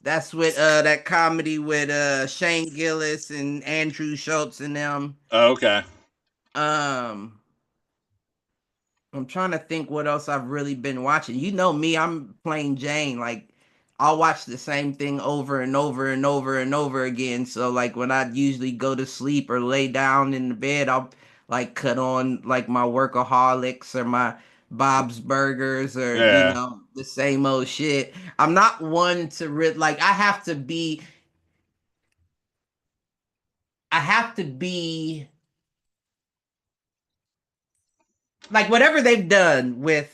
[SPEAKER 3] That's with that comedy with Shane Gillis and Andrew Schultz and them.
[SPEAKER 2] Oh, okay.
[SPEAKER 3] I'm trying to think what else I've really been watching. You know me, I'm plain Jane. Like, I'll watch the same thing over and over and over and over again. So like, when I usually go to sleep or lay down in the bed, I'll like cut on like my Workaholics or my Bob's Burgers, or
[SPEAKER 2] Yeah.
[SPEAKER 3] the same old shit. I'm not one to like, I have to be like, whatever they've done with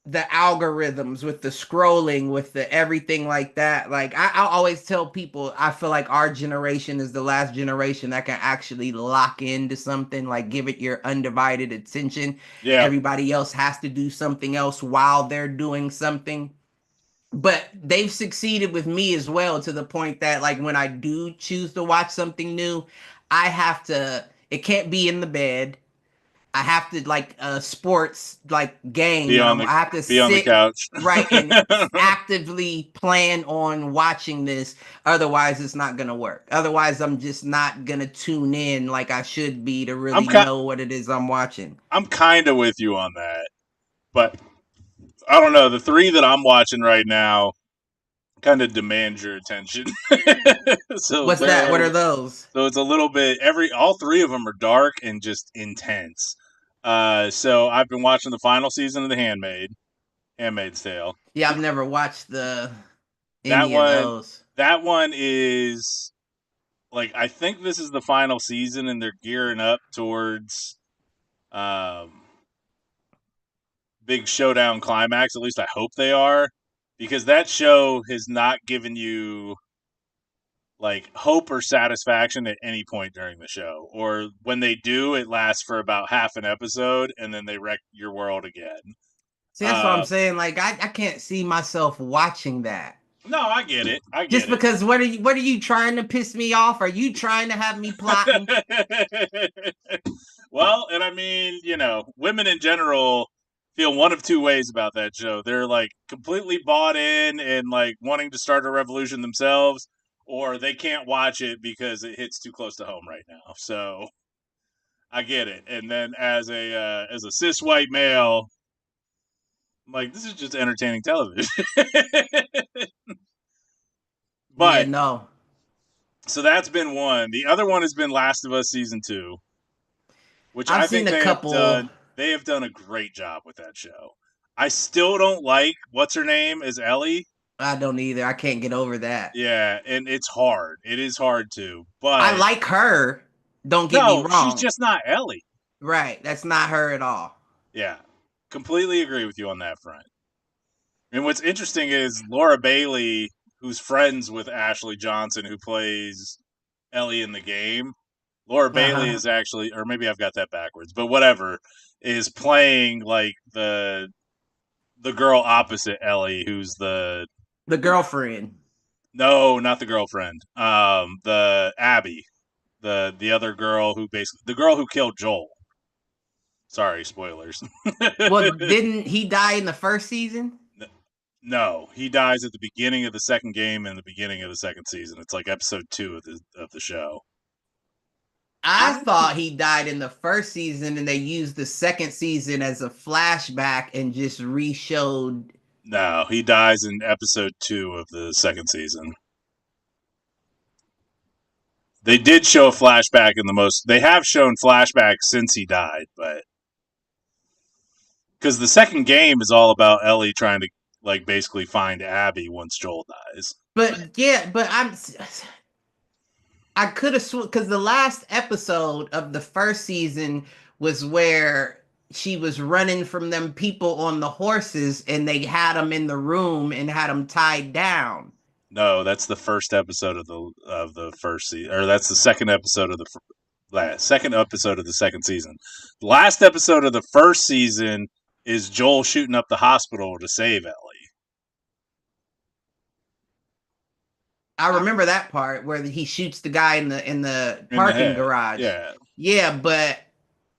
[SPEAKER 3] the algorithms, with the scrolling, with the everything like that. Like, I always tell people, I feel like our generation is the last generation that can actually lock into something, like give it your undivided attention.
[SPEAKER 2] Yeah.
[SPEAKER 3] Everybody else has to do something else while they're doing something. But they've succeeded with me as well, to the point that like, when I do choose to watch something new, it can't be in the bed. I have to, like a sports like game, I have to
[SPEAKER 2] Be on the
[SPEAKER 3] sit
[SPEAKER 2] couch.
[SPEAKER 3] right and actively plan on watching this. Otherwise, it's not gonna work. Otherwise, I'm just not gonna tune in like I should be to really know what it is I'm watching.
[SPEAKER 2] I'm kind of with you on that, but I don't know. The three that I'm watching right now kind of demand your attention. So
[SPEAKER 3] What's that? What are those?
[SPEAKER 2] So it's a little bit all three of them are dark and just intense. So I've been watching the final season of Handmaid's Tale.
[SPEAKER 3] Yeah, I've never watched any of those.
[SPEAKER 2] That one is like I think this is the final season, and they're gearing up towards big showdown climax. At least I hope they are, because that show has not given you like hope or satisfaction at any point during the show. Or when they do, it lasts for about half an episode, and then they wreck your world again.
[SPEAKER 3] See, that's what I'm saying. Like, I can't see myself watching that.
[SPEAKER 2] No, I get it. I
[SPEAKER 3] Just
[SPEAKER 2] get
[SPEAKER 3] because what are you trying to piss me off? Are you trying to have me plotting?
[SPEAKER 2] it. Well, and I mean, you know, women in general feel one of two ways about that show. They're like completely bought in and like wanting to start a revolution themselves, or they can't watch it because it hits too close to home right now. So I get it. And then as a cis white male, I'm like, this is just entertaining television.
[SPEAKER 3] Yeah,
[SPEAKER 2] But
[SPEAKER 3] no.
[SPEAKER 2] so that's been one. The other one has been Last of Us season 2, which
[SPEAKER 3] I've
[SPEAKER 2] I
[SPEAKER 3] seen
[SPEAKER 2] think
[SPEAKER 3] a
[SPEAKER 2] they have
[SPEAKER 3] couple.
[SPEAKER 2] done. They have done a great job with that show. I still don't like what's her name as Ellie.
[SPEAKER 3] I don't either. I can't get over that.
[SPEAKER 2] Yeah, and it's hard. It is hard to.
[SPEAKER 3] I
[SPEAKER 2] But
[SPEAKER 3] like her. Don't get me
[SPEAKER 2] no, she's
[SPEAKER 3] wrong.
[SPEAKER 2] just not Ellie.
[SPEAKER 3] Right. That's not her at all.
[SPEAKER 2] Yeah, completely agree with you on that front. And what's interesting is Laura Bailey, who's friends with Ashley Johnson, who plays Ellie in the game. Laura Bailey
[SPEAKER 3] Uh-huh.
[SPEAKER 2] is actually, or maybe I've got that backwards, but whatever, is playing like the girl opposite Ellie, who's the
[SPEAKER 3] The girlfriend.
[SPEAKER 2] no, not the girlfriend, the Abby, the other girl who basically the girl who killed Joel. Sorry, spoilers.
[SPEAKER 3] Well, didn't he die in the first season?
[SPEAKER 2] No, he dies at the beginning of the second game and the beginning of the second season. It's like episode 2 of the show.
[SPEAKER 3] I thought he died in the first season and they used the second season as a flashback and just re-showed.
[SPEAKER 2] No, he dies in episode 2 of the second season. They did show a flashback in the most. They have shown flashbacks since he died, but because the second game is all about Ellie trying to like basically find Abby once Joel dies.
[SPEAKER 3] But yeah, but I could have sworn because the last episode of the first season was where she was running from them people on the horses and they had them in the room and had them tied down.
[SPEAKER 2] No, that's the first episode of the first season, or that's the second episode of the second episode of the second season. The last episode of the first season is Joel shooting up the hospital to save Ellie.
[SPEAKER 3] I remember that part where he shoots the guy in the
[SPEAKER 2] In the
[SPEAKER 3] parking
[SPEAKER 2] head.
[SPEAKER 3] garage.
[SPEAKER 2] Yeah.
[SPEAKER 3] Yeah, but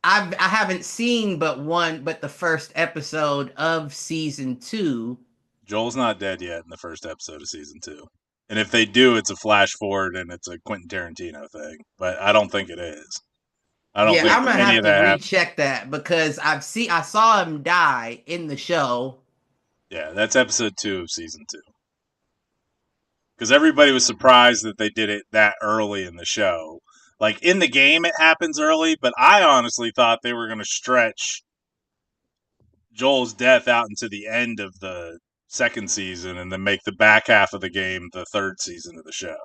[SPEAKER 3] I haven't seen but the first episode of season 2.
[SPEAKER 2] Joel's not dead yet in the first episode of season 2. And if they do, it's a flash forward and it's a Quentin Tarantino thing. But I don't think it is. I don't
[SPEAKER 3] Yeah,
[SPEAKER 2] think
[SPEAKER 3] I'm gonna
[SPEAKER 2] any
[SPEAKER 3] have
[SPEAKER 2] of
[SPEAKER 3] to
[SPEAKER 2] that happened.
[SPEAKER 3] recheck that because I saw him die in the show.
[SPEAKER 2] Yeah, that's episode 2 of season 2. Because everybody was surprised that they did it that early in the show. Like in the game, it happens early, but I honestly thought they were going to stretch Joel's death out into the end of the second season and then make the back half of the game the third season of the show.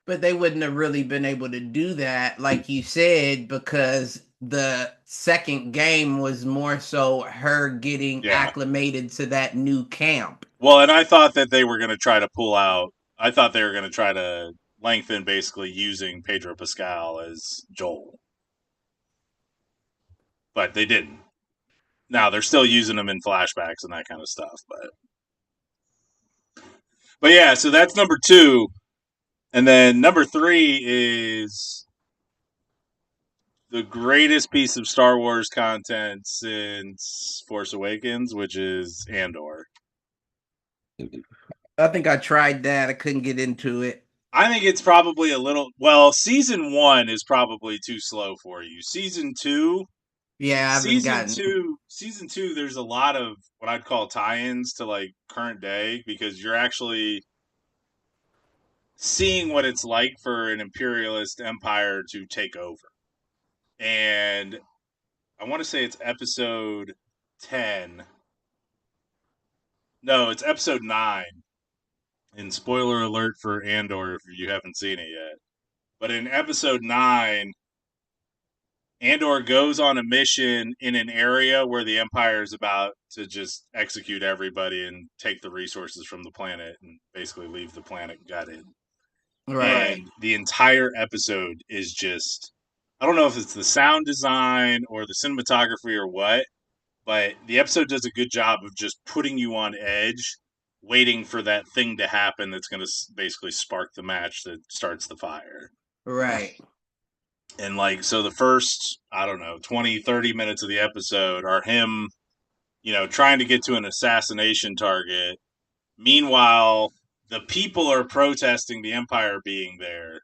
[SPEAKER 3] But they wouldn't have really been able to do that, like you said, because the second game was more so her getting
[SPEAKER 2] Yeah.
[SPEAKER 3] acclimated to that new camp.
[SPEAKER 2] Well, and I thought that they were going to try to pull out. I thought they were going to try to lengthen basically using Pedro Pascal as Joel. But they didn't. Now they're still using him in flashbacks and that kind of stuff, but yeah, so that's number 2. And then number 3 is the greatest piece of Star Wars content since Force Awakens, which is Andor.
[SPEAKER 3] I think I tried that. I couldn't get into it.
[SPEAKER 2] I think it's probably a little. Well, season 1 is probably too slow for you. Season 2,
[SPEAKER 3] Yeah, I haven't gotten.
[SPEAKER 2] season 2. There's a lot of what I'd call tie-ins to like current day because you're actually seeing what it's like for an imperialist empire to take over. And I want to say it's episode 10. No, it's episode 9 And spoiler alert for Andor if you haven't seen it yet. But in episode 9, Andor goes on a mission in an area where the Empire is about to just execute everybody and take the resources from the planet and basically leave the planet gutted.
[SPEAKER 3] Right.
[SPEAKER 2] And the entire episode is just, I don't know if it's the sound design or the cinematography or what, but the episode does a good job of just putting you on edge, waiting for that thing to happen that's going to basically spark the match that starts the fire.
[SPEAKER 3] Right.
[SPEAKER 2] And like, so the first, I don't know, 20, 30 minutes of the episode are him, trying to get to an assassination target. Meanwhile, the people are protesting the Empire being there.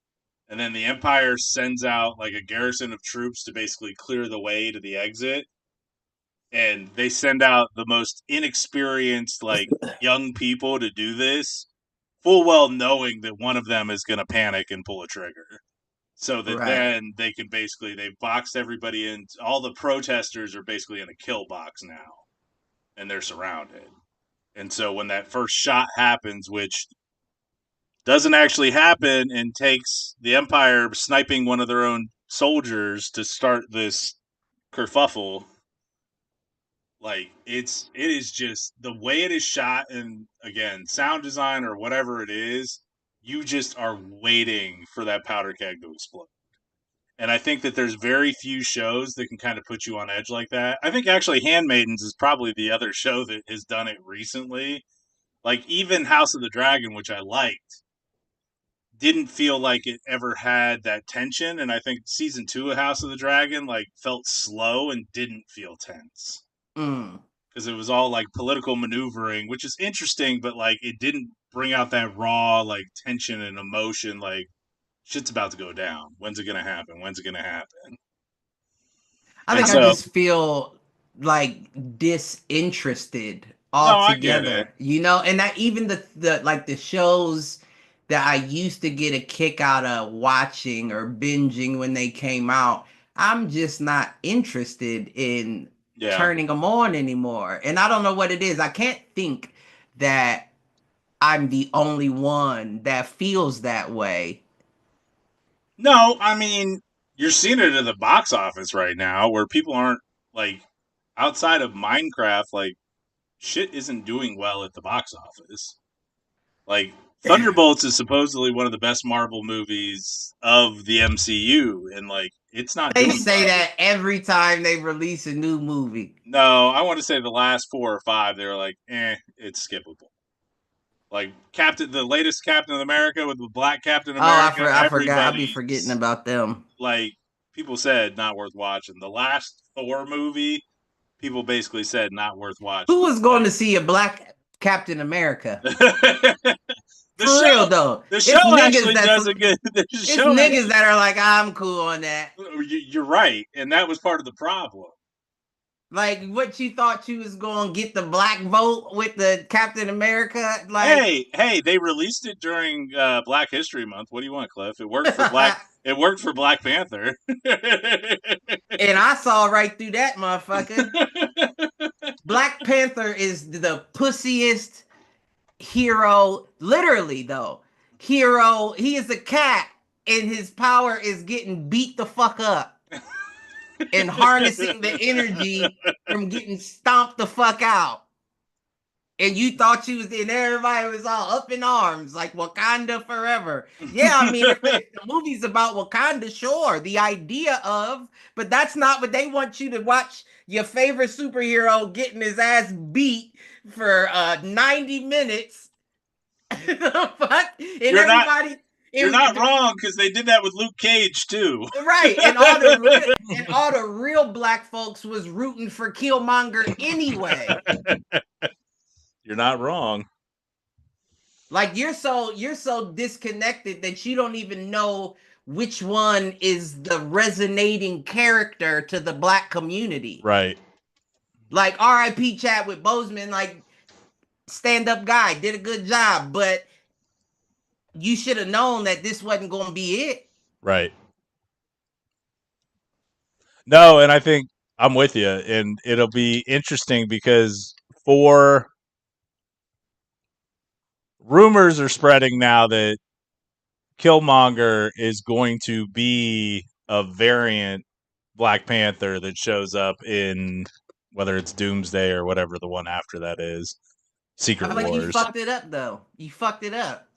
[SPEAKER 2] And then the Empire sends out like a garrison of troops to basically clear the way to the exit. And they send out the most inexperienced, like, young people to do this, full well knowing that one of them is going to panic and pull a trigger. So that then they can basically, they've boxed everybody in. All the protesters are basically in a kill box now. And they're surrounded. And so when that first shot happens, which doesn't actually happen and takes the Empire sniping one of their own soldiers to start this kerfuffle, like it is just the way it is shot, and again, sound design or whatever it is, you just are waiting for that powder keg to explode. And I think that there's very few shows that can kind of put you on edge like that. I think actually Handmaidens is probably the other show that has done it recently. Like even House of the Dragon, which I liked, didn't feel like it ever had that tension. And I think season 2 of House of the Dragon like felt slow and didn't feel tense. Because it was all like political maneuvering, which is interesting, but like it didn't bring out that raw like tension and emotion. Like shit's about to go down. When's it gonna happen? When's it gonna happen?
[SPEAKER 3] I think I just feel like disinterested altogether, and that even the like the shows that I used to get a kick out of watching or binging when they came out, I'm just not interested in turning them on anymore. And I don't know what it is. I can't think that I'm the only one that feels that way.
[SPEAKER 2] No, I mean, you're seeing it at the box office right now where people aren't like outside of Minecraft, like shit isn't doing well at the box office. Like Thunderbolts is supposedly one of the best Marvel movies of the MCU, and like it's not.
[SPEAKER 3] They say that every time they release a new movie.
[SPEAKER 2] No, I want to say the last 4 or 5, they're like, it's skippable. Like the latest Captain America with the black Captain America.
[SPEAKER 3] Oh, I forgot. I'll be forgetting about them.
[SPEAKER 2] Like people said, not worth watching. The last Thor movie, people basically said not worth watching.
[SPEAKER 3] Who was going to see a black Captain America? For real though,
[SPEAKER 2] the show actually does a good.
[SPEAKER 3] It's niggas that are like, I'm cool on that.
[SPEAKER 2] You're right, and that was part of the problem.
[SPEAKER 3] Like, what you thought you was going to get the black vote with the Captain America? Like,
[SPEAKER 2] hey, they released it during Black History Month. What do you want, Cliff? It worked for It worked for Black Panther.
[SPEAKER 3] And I saw right through that motherfucker. Black Panther is the pussiest hero, literally though. Hero, he is a cat, and his power is getting beat the fuck up. And harnessing the energy from getting stomped the fuck out. And you thought you was in, everybody was all up in arms, like Wakanda forever. Yeah, I mean, if the movie's about Wakanda, sure, the idea of, but that's not what they want you to watch. Your favorite superhero getting his ass beat for 90 minutes. Fuck? And everybody...
[SPEAKER 2] You're not wrong, because they did that with Luke Cage too.
[SPEAKER 3] Right, and all the real black folks was rooting for Killmonger anyway.
[SPEAKER 2] You're not wrong.
[SPEAKER 3] Like you're so disconnected that you don't even know which one is the resonating character to the black community.
[SPEAKER 2] Right.
[SPEAKER 3] Like R.I.P. Chadwick Boseman, like stand-up guy, did a good job, but you should have known that this wasn't going to be it.
[SPEAKER 2] Right. No, and I think I'm with you, and it'll be interesting because for rumors are spreading now that Killmonger is going to be a variant Black Panther that shows up in whether it's Doomsday or whatever the one after that is. Secret
[SPEAKER 3] I feel like you
[SPEAKER 2] Wars.
[SPEAKER 3] fucked it up though. You fucked it up.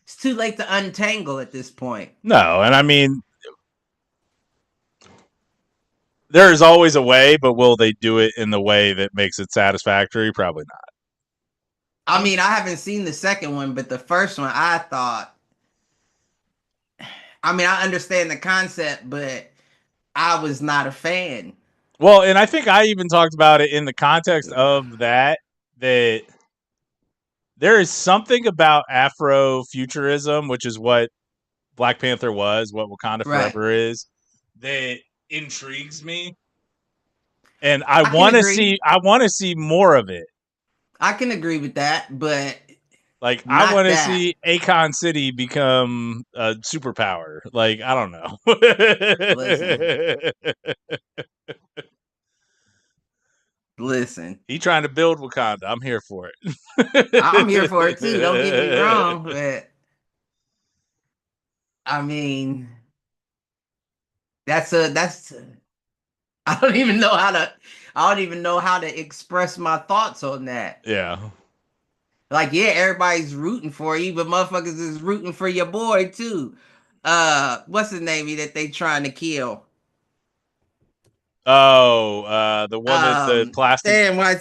[SPEAKER 3] It's too late to untangle at this point.
[SPEAKER 2] No, and I mean, there is always a way, but will they do it in the way that makes it satisfactory? Probably not.
[SPEAKER 3] I mean, I haven't seen the second one, but the first one, I thought. I mean, I understand the concept, but I was not a fan.
[SPEAKER 2] Well, and I think I even talked about it in the context of that there is something about Afrofuturism, which is what Black Panther was, what Wakanda Forever is, that intrigues me. And I want to see more of it.
[SPEAKER 3] I can agree with that, but
[SPEAKER 2] like I want to see Akon City become a superpower. Like, I don't know.
[SPEAKER 3] Listen.
[SPEAKER 2] He trying to build Wakanda. I'm here for it.
[SPEAKER 3] I'm here for it too. Don't get me wrong, but I mean, I don't even know how to express my thoughts on that.
[SPEAKER 2] Yeah.
[SPEAKER 3] Like, yeah, everybody's rooting for you, but motherfuckers is rooting for your boy too. What's his name that they trying to kill?
[SPEAKER 2] Oh, the one with the plastic.
[SPEAKER 3] Damn, why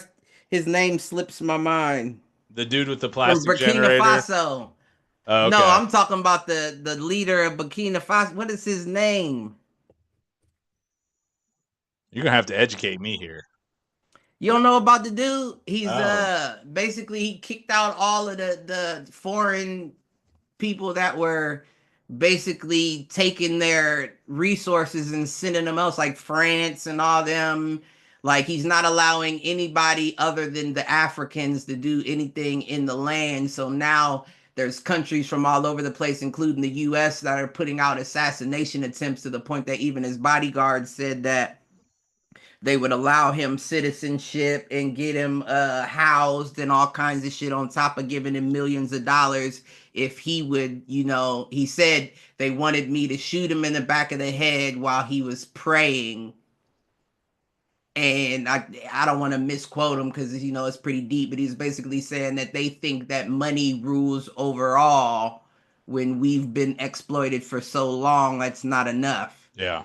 [SPEAKER 3] his name slips my mind.
[SPEAKER 2] The dude with the plastic
[SPEAKER 3] from Burkina
[SPEAKER 2] generator.
[SPEAKER 3] Faso.
[SPEAKER 2] Oh, okay.
[SPEAKER 3] No, I'm talking about the leader of Burkina Faso. What is his name?
[SPEAKER 2] You're gonna have to educate me here.
[SPEAKER 3] You don't know about the dude? He's basically he kicked out all of the foreign people that were basically taking their resources and sending them else, like France and all them. Like, he's not allowing anybody other than the Africans to do anything in the land. So now there's countries from all over the place, including the US, that are putting out assassination attempts, to the point that even his bodyguards said that they would allow him citizenship and get him housed and all kinds of shit, on top of giving him millions of dollars if he would, he said they wanted me to shoot him in the back of the head while he was praying. And I don't want to misquote him because, it's pretty deep, but he's basically saying that they think that money rules overall when we've been exploited for so long. That's not enough.
[SPEAKER 2] Yeah.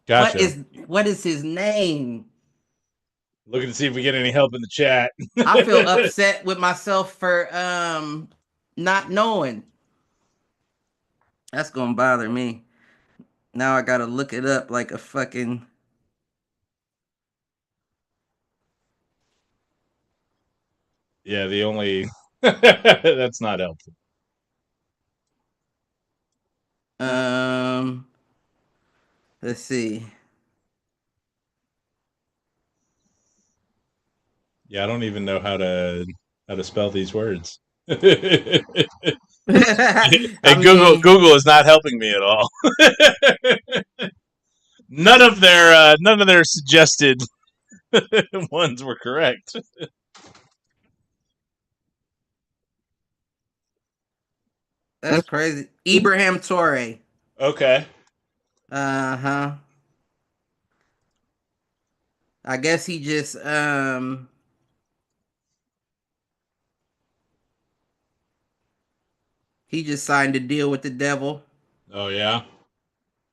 [SPEAKER 2] Gotcha.
[SPEAKER 3] What is his name?
[SPEAKER 2] Looking to see if we get any help in the chat.
[SPEAKER 3] I feel upset with myself for not knowing. That's gonna bother me. Now I gotta look it up like a fucking.
[SPEAKER 2] Yeah, the only that's not helpful.
[SPEAKER 3] Let's see.
[SPEAKER 2] Yeah, I don't even know how to spell these words. And Google is not helping me at all. None of their suggested ones were correct.
[SPEAKER 3] That's crazy. Ibrahim Traore.
[SPEAKER 2] Okay.
[SPEAKER 3] I guess he just signed a deal with the devil.
[SPEAKER 2] Oh yeah.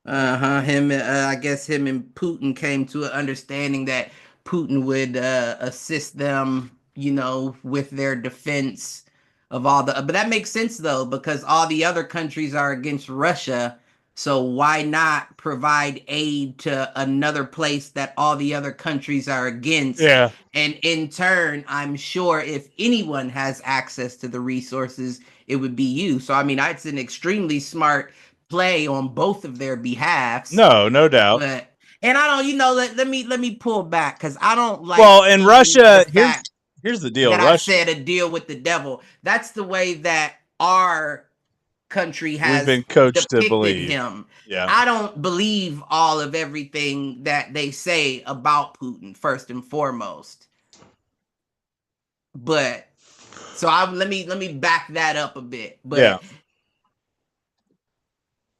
[SPEAKER 3] I guess him and Putin came to an understanding that Putin would assist them, with their defense of all but that makes sense though, because all the other countries are against Russia. So why not provide aid to another place that all the other countries are against?
[SPEAKER 2] Yeah.
[SPEAKER 3] And in turn, I'm sure if anyone has access to the resources, it would be you. So I mean, it's an extremely smart play on both of their behalves.
[SPEAKER 2] No doubt.
[SPEAKER 3] But, and I don't, let me pull back, because I don't like.
[SPEAKER 2] Well, in Russia, here's the deal.
[SPEAKER 3] I said a deal with the devil. That's the way that our country has
[SPEAKER 2] been coached to believe
[SPEAKER 3] him.
[SPEAKER 2] Yeah.
[SPEAKER 3] I don't believe all of everything that they say about Putin, first and foremost. But So let me back that up a bit. But
[SPEAKER 2] Yeah.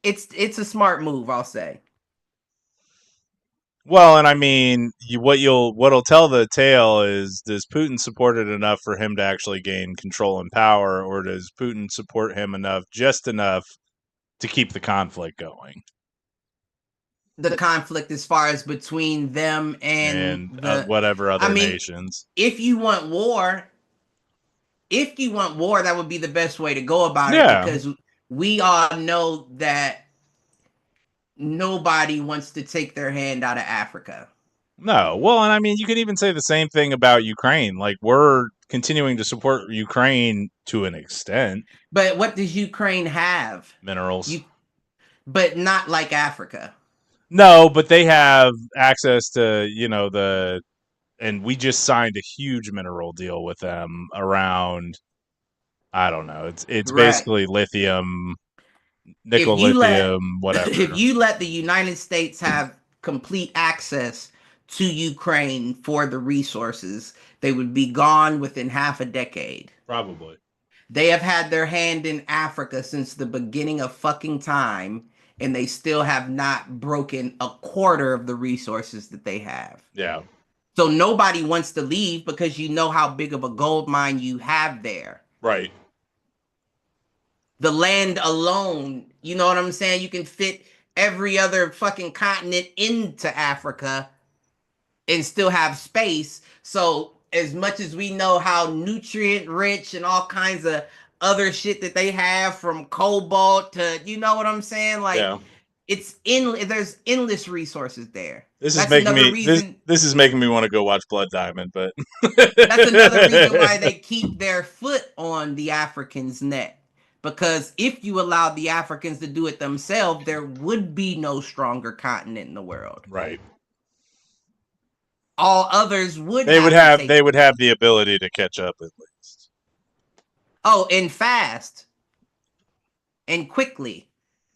[SPEAKER 3] it's a smart move, I'll say.
[SPEAKER 2] Well, and I mean, what'll tell the tale is, does Putin support it enough for him to actually gain control and power, or does Putin support him just enough to keep the conflict going?
[SPEAKER 3] The conflict as far as between them and
[SPEAKER 2] whatever other nations.
[SPEAKER 3] If you want war, that would be the best way to go about it,
[SPEAKER 2] Yeah.
[SPEAKER 3] because we all know that nobody wants to take their hand out of Africa.
[SPEAKER 2] No. Well, and I mean, you could even say the same thing about Ukraine. Like, we're continuing to support Ukraine to an extent.
[SPEAKER 3] But what does Ukraine have?
[SPEAKER 2] Minerals.
[SPEAKER 3] But not like Africa.
[SPEAKER 2] No, but they have access to, and we just signed a huge mineral deal with them around, I don't know. It's
[SPEAKER 3] Right.
[SPEAKER 2] basically lithium, nickel, lithium, whatever.
[SPEAKER 3] If you let the United States have complete access to Ukraine for the resources, they would be gone within half a decade.
[SPEAKER 2] Probably.
[SPEAKER 3] They have had their hand in Africa since the beginning of fucking time, and they still have not broken a quarter of the resources that they have.
[SPEAKER 2] Yeah.
[SPEAKER 3] So nobody wants to leave because you know how big of a gold mine you have there.
[SPEAKER 2] Right.
[SPEAKER 3] The land alone, you know what I'm saying? You can fit every other fucking continent into Africa and still have space. So as much as we know how nutrient rich and all kinds of other shit that they have, from cobalt to, you know what I'm saying? Like,
[SPEAKER 2] yeah.
[SPEAKER 3] There's endless resources there.
[SPEAKER 2] This is making me want to go watch Blood Diamond, but
[SPEAKER 3] that's another reason why they keep their foot on the Africans' neck. Because if you allowed the Africans to do it themselves, there would be no stronger continent in the world.
[SPEAKER 2] Right.
[SPEAKER 3] All others would.
[SPEAKER 2] They would have the ability to catch up at least.
[SPEAKER 3] Oh, and fast and quickly,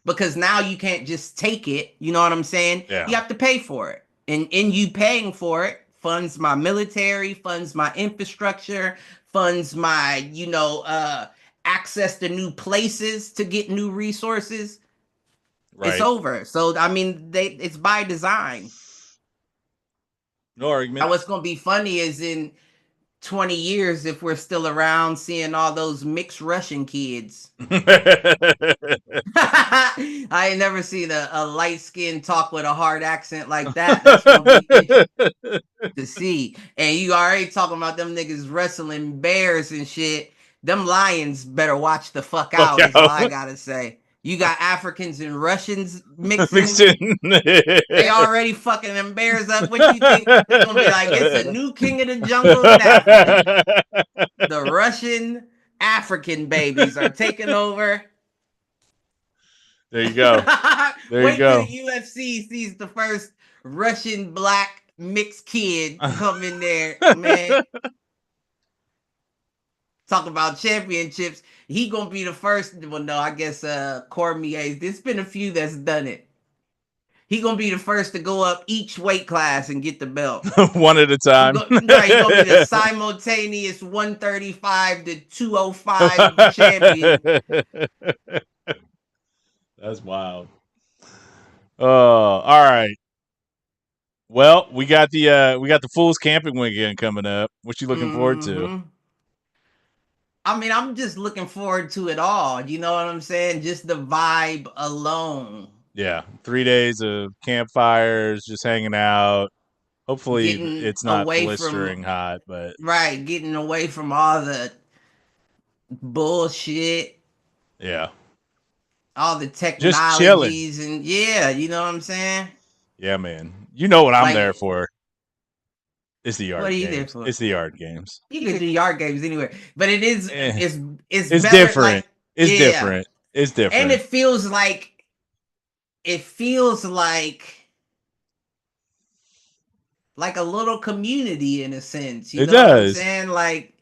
[SPEAKER 3] because now you can't just take it. You know what I'm saying?
[SPEAKER 2] Yeah.
[SPEAKER 3] You have to pay for it, and in you paying for it funds my military, funds my infrastructure, funds my access to new places to get new resources. Right. It's over. So I mean, it's by design.
[SPEAKER 2] No argument.
[SPEAKER 3] Now, what's going to be funny is in 20 years, if we're still around, seeing all those mixed Russian kids. I ain't never seen a light skin talk with a hard accent like that. That's going to be interesting to see. And you already talking about them niggas wrestling bears and shit. Them lions better watch the fuck out, is all I gotta say. You got Africans and Russians mixing. They already fucking them bears up. What you think? It's gonna be like, it's a new king of the jungle in Africa. The Russian African babies are taking over.
[SPEAKER 2] There you go.
[SPEAKER 3] Wait till the UFC sees the first Russian black mixed kid come in there, man. Talk about championships. He gonna be the first. Well, no, I guess Cormier. There's been a few that's done it. He gonna be the first to go up each weight class and get the belt.
[SPEAKER 2] One at a time.
[SPEAKER 3] He gonna be the simultaneous 135 to 205 champion.
[SPEAKER 2] That's wild. All right. Well, we got the Fool's Camping Weekend coming up. What you looking forward to?
[SPEAKER 3] I mean, I'm just looking forward to it all. You know what I'm saying? Just the vibe alone.
[SPEAKER 2] Yeah. 3 days of campfires, just hanging out. Hopefully it's not blistering hot, but
[SPEAKER 3] right, getting away from all the bullshit.
[SPEAKER 2] Yeah.
[SPEAKER 3] All the technologies and you know what I'm saying?
[SPEAKER 2] Yeah, man. You know what I'm there for. It's the yard games. What are you there for? It's the yard games.
[SPEAKER 3] You can do yard games anywhere, but it is it's
[SPEAKER 2] better, different. Like, it's different. It's different.
[SPEAKER 3] And it feels like a little community in a sense. You know what I'm saying? Like,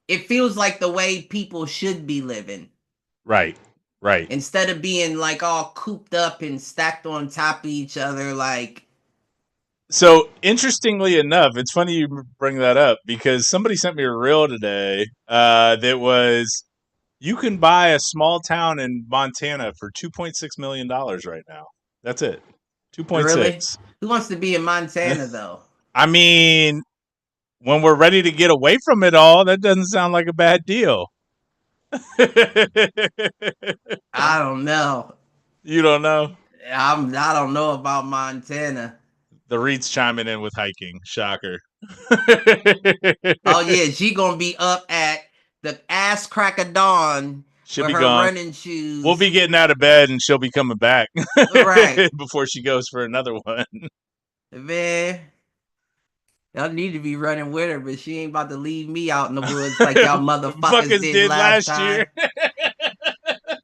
[SPEAKER 3] it feels like the way people should be living.
[SPEAKER 2] Right. Right.
[SPEAKER 3] Instead of being like all cooped up and stacked on top of each other, like
[SPEAKER 2] So interestingly enough, it's funny you bring that up because somebody sent me a reel today that was you can buy a small town in Montana for $2.6 million right now. That's it,
[SPEAKER 3] Really?
[SPEAKER 2] 2.6.
[SPEAKER 3] Who wants to be in Montana though?
[SPEAKER 2] I mean, when we're ready to get away from it all, that doesn't sound like a bad deal.
[SPEAKER 3] I don't know.
[SPEAKER 2] You don't know?
[SPEAKER 3] I don't know about Montana.
[SPEAKER 2] The Reed's chiming in with hiking. Shocker.
[SPEAKER 3] Oh yeah, she gonna be up at the ass crack of dawn
[SPEAKER 2] She'll
[SPEAKER 3] with
[SPEAKER 2] be
[SPEAKER 3] her
[SPEAKER 2] gone.
[SPEAKER 3] running shoes.
[SPEAKER 2] We'll be getting out of bed and she'll be coming back
[SPEAKER 3] right,
[SPEAKER 2] before she goes for another one.
[SPEAKER 3] man. Y'all need to be running with her, but she ain't about to leave me out in the woods like y'all motherfuckers did last time.
[SPEAKER 2] year.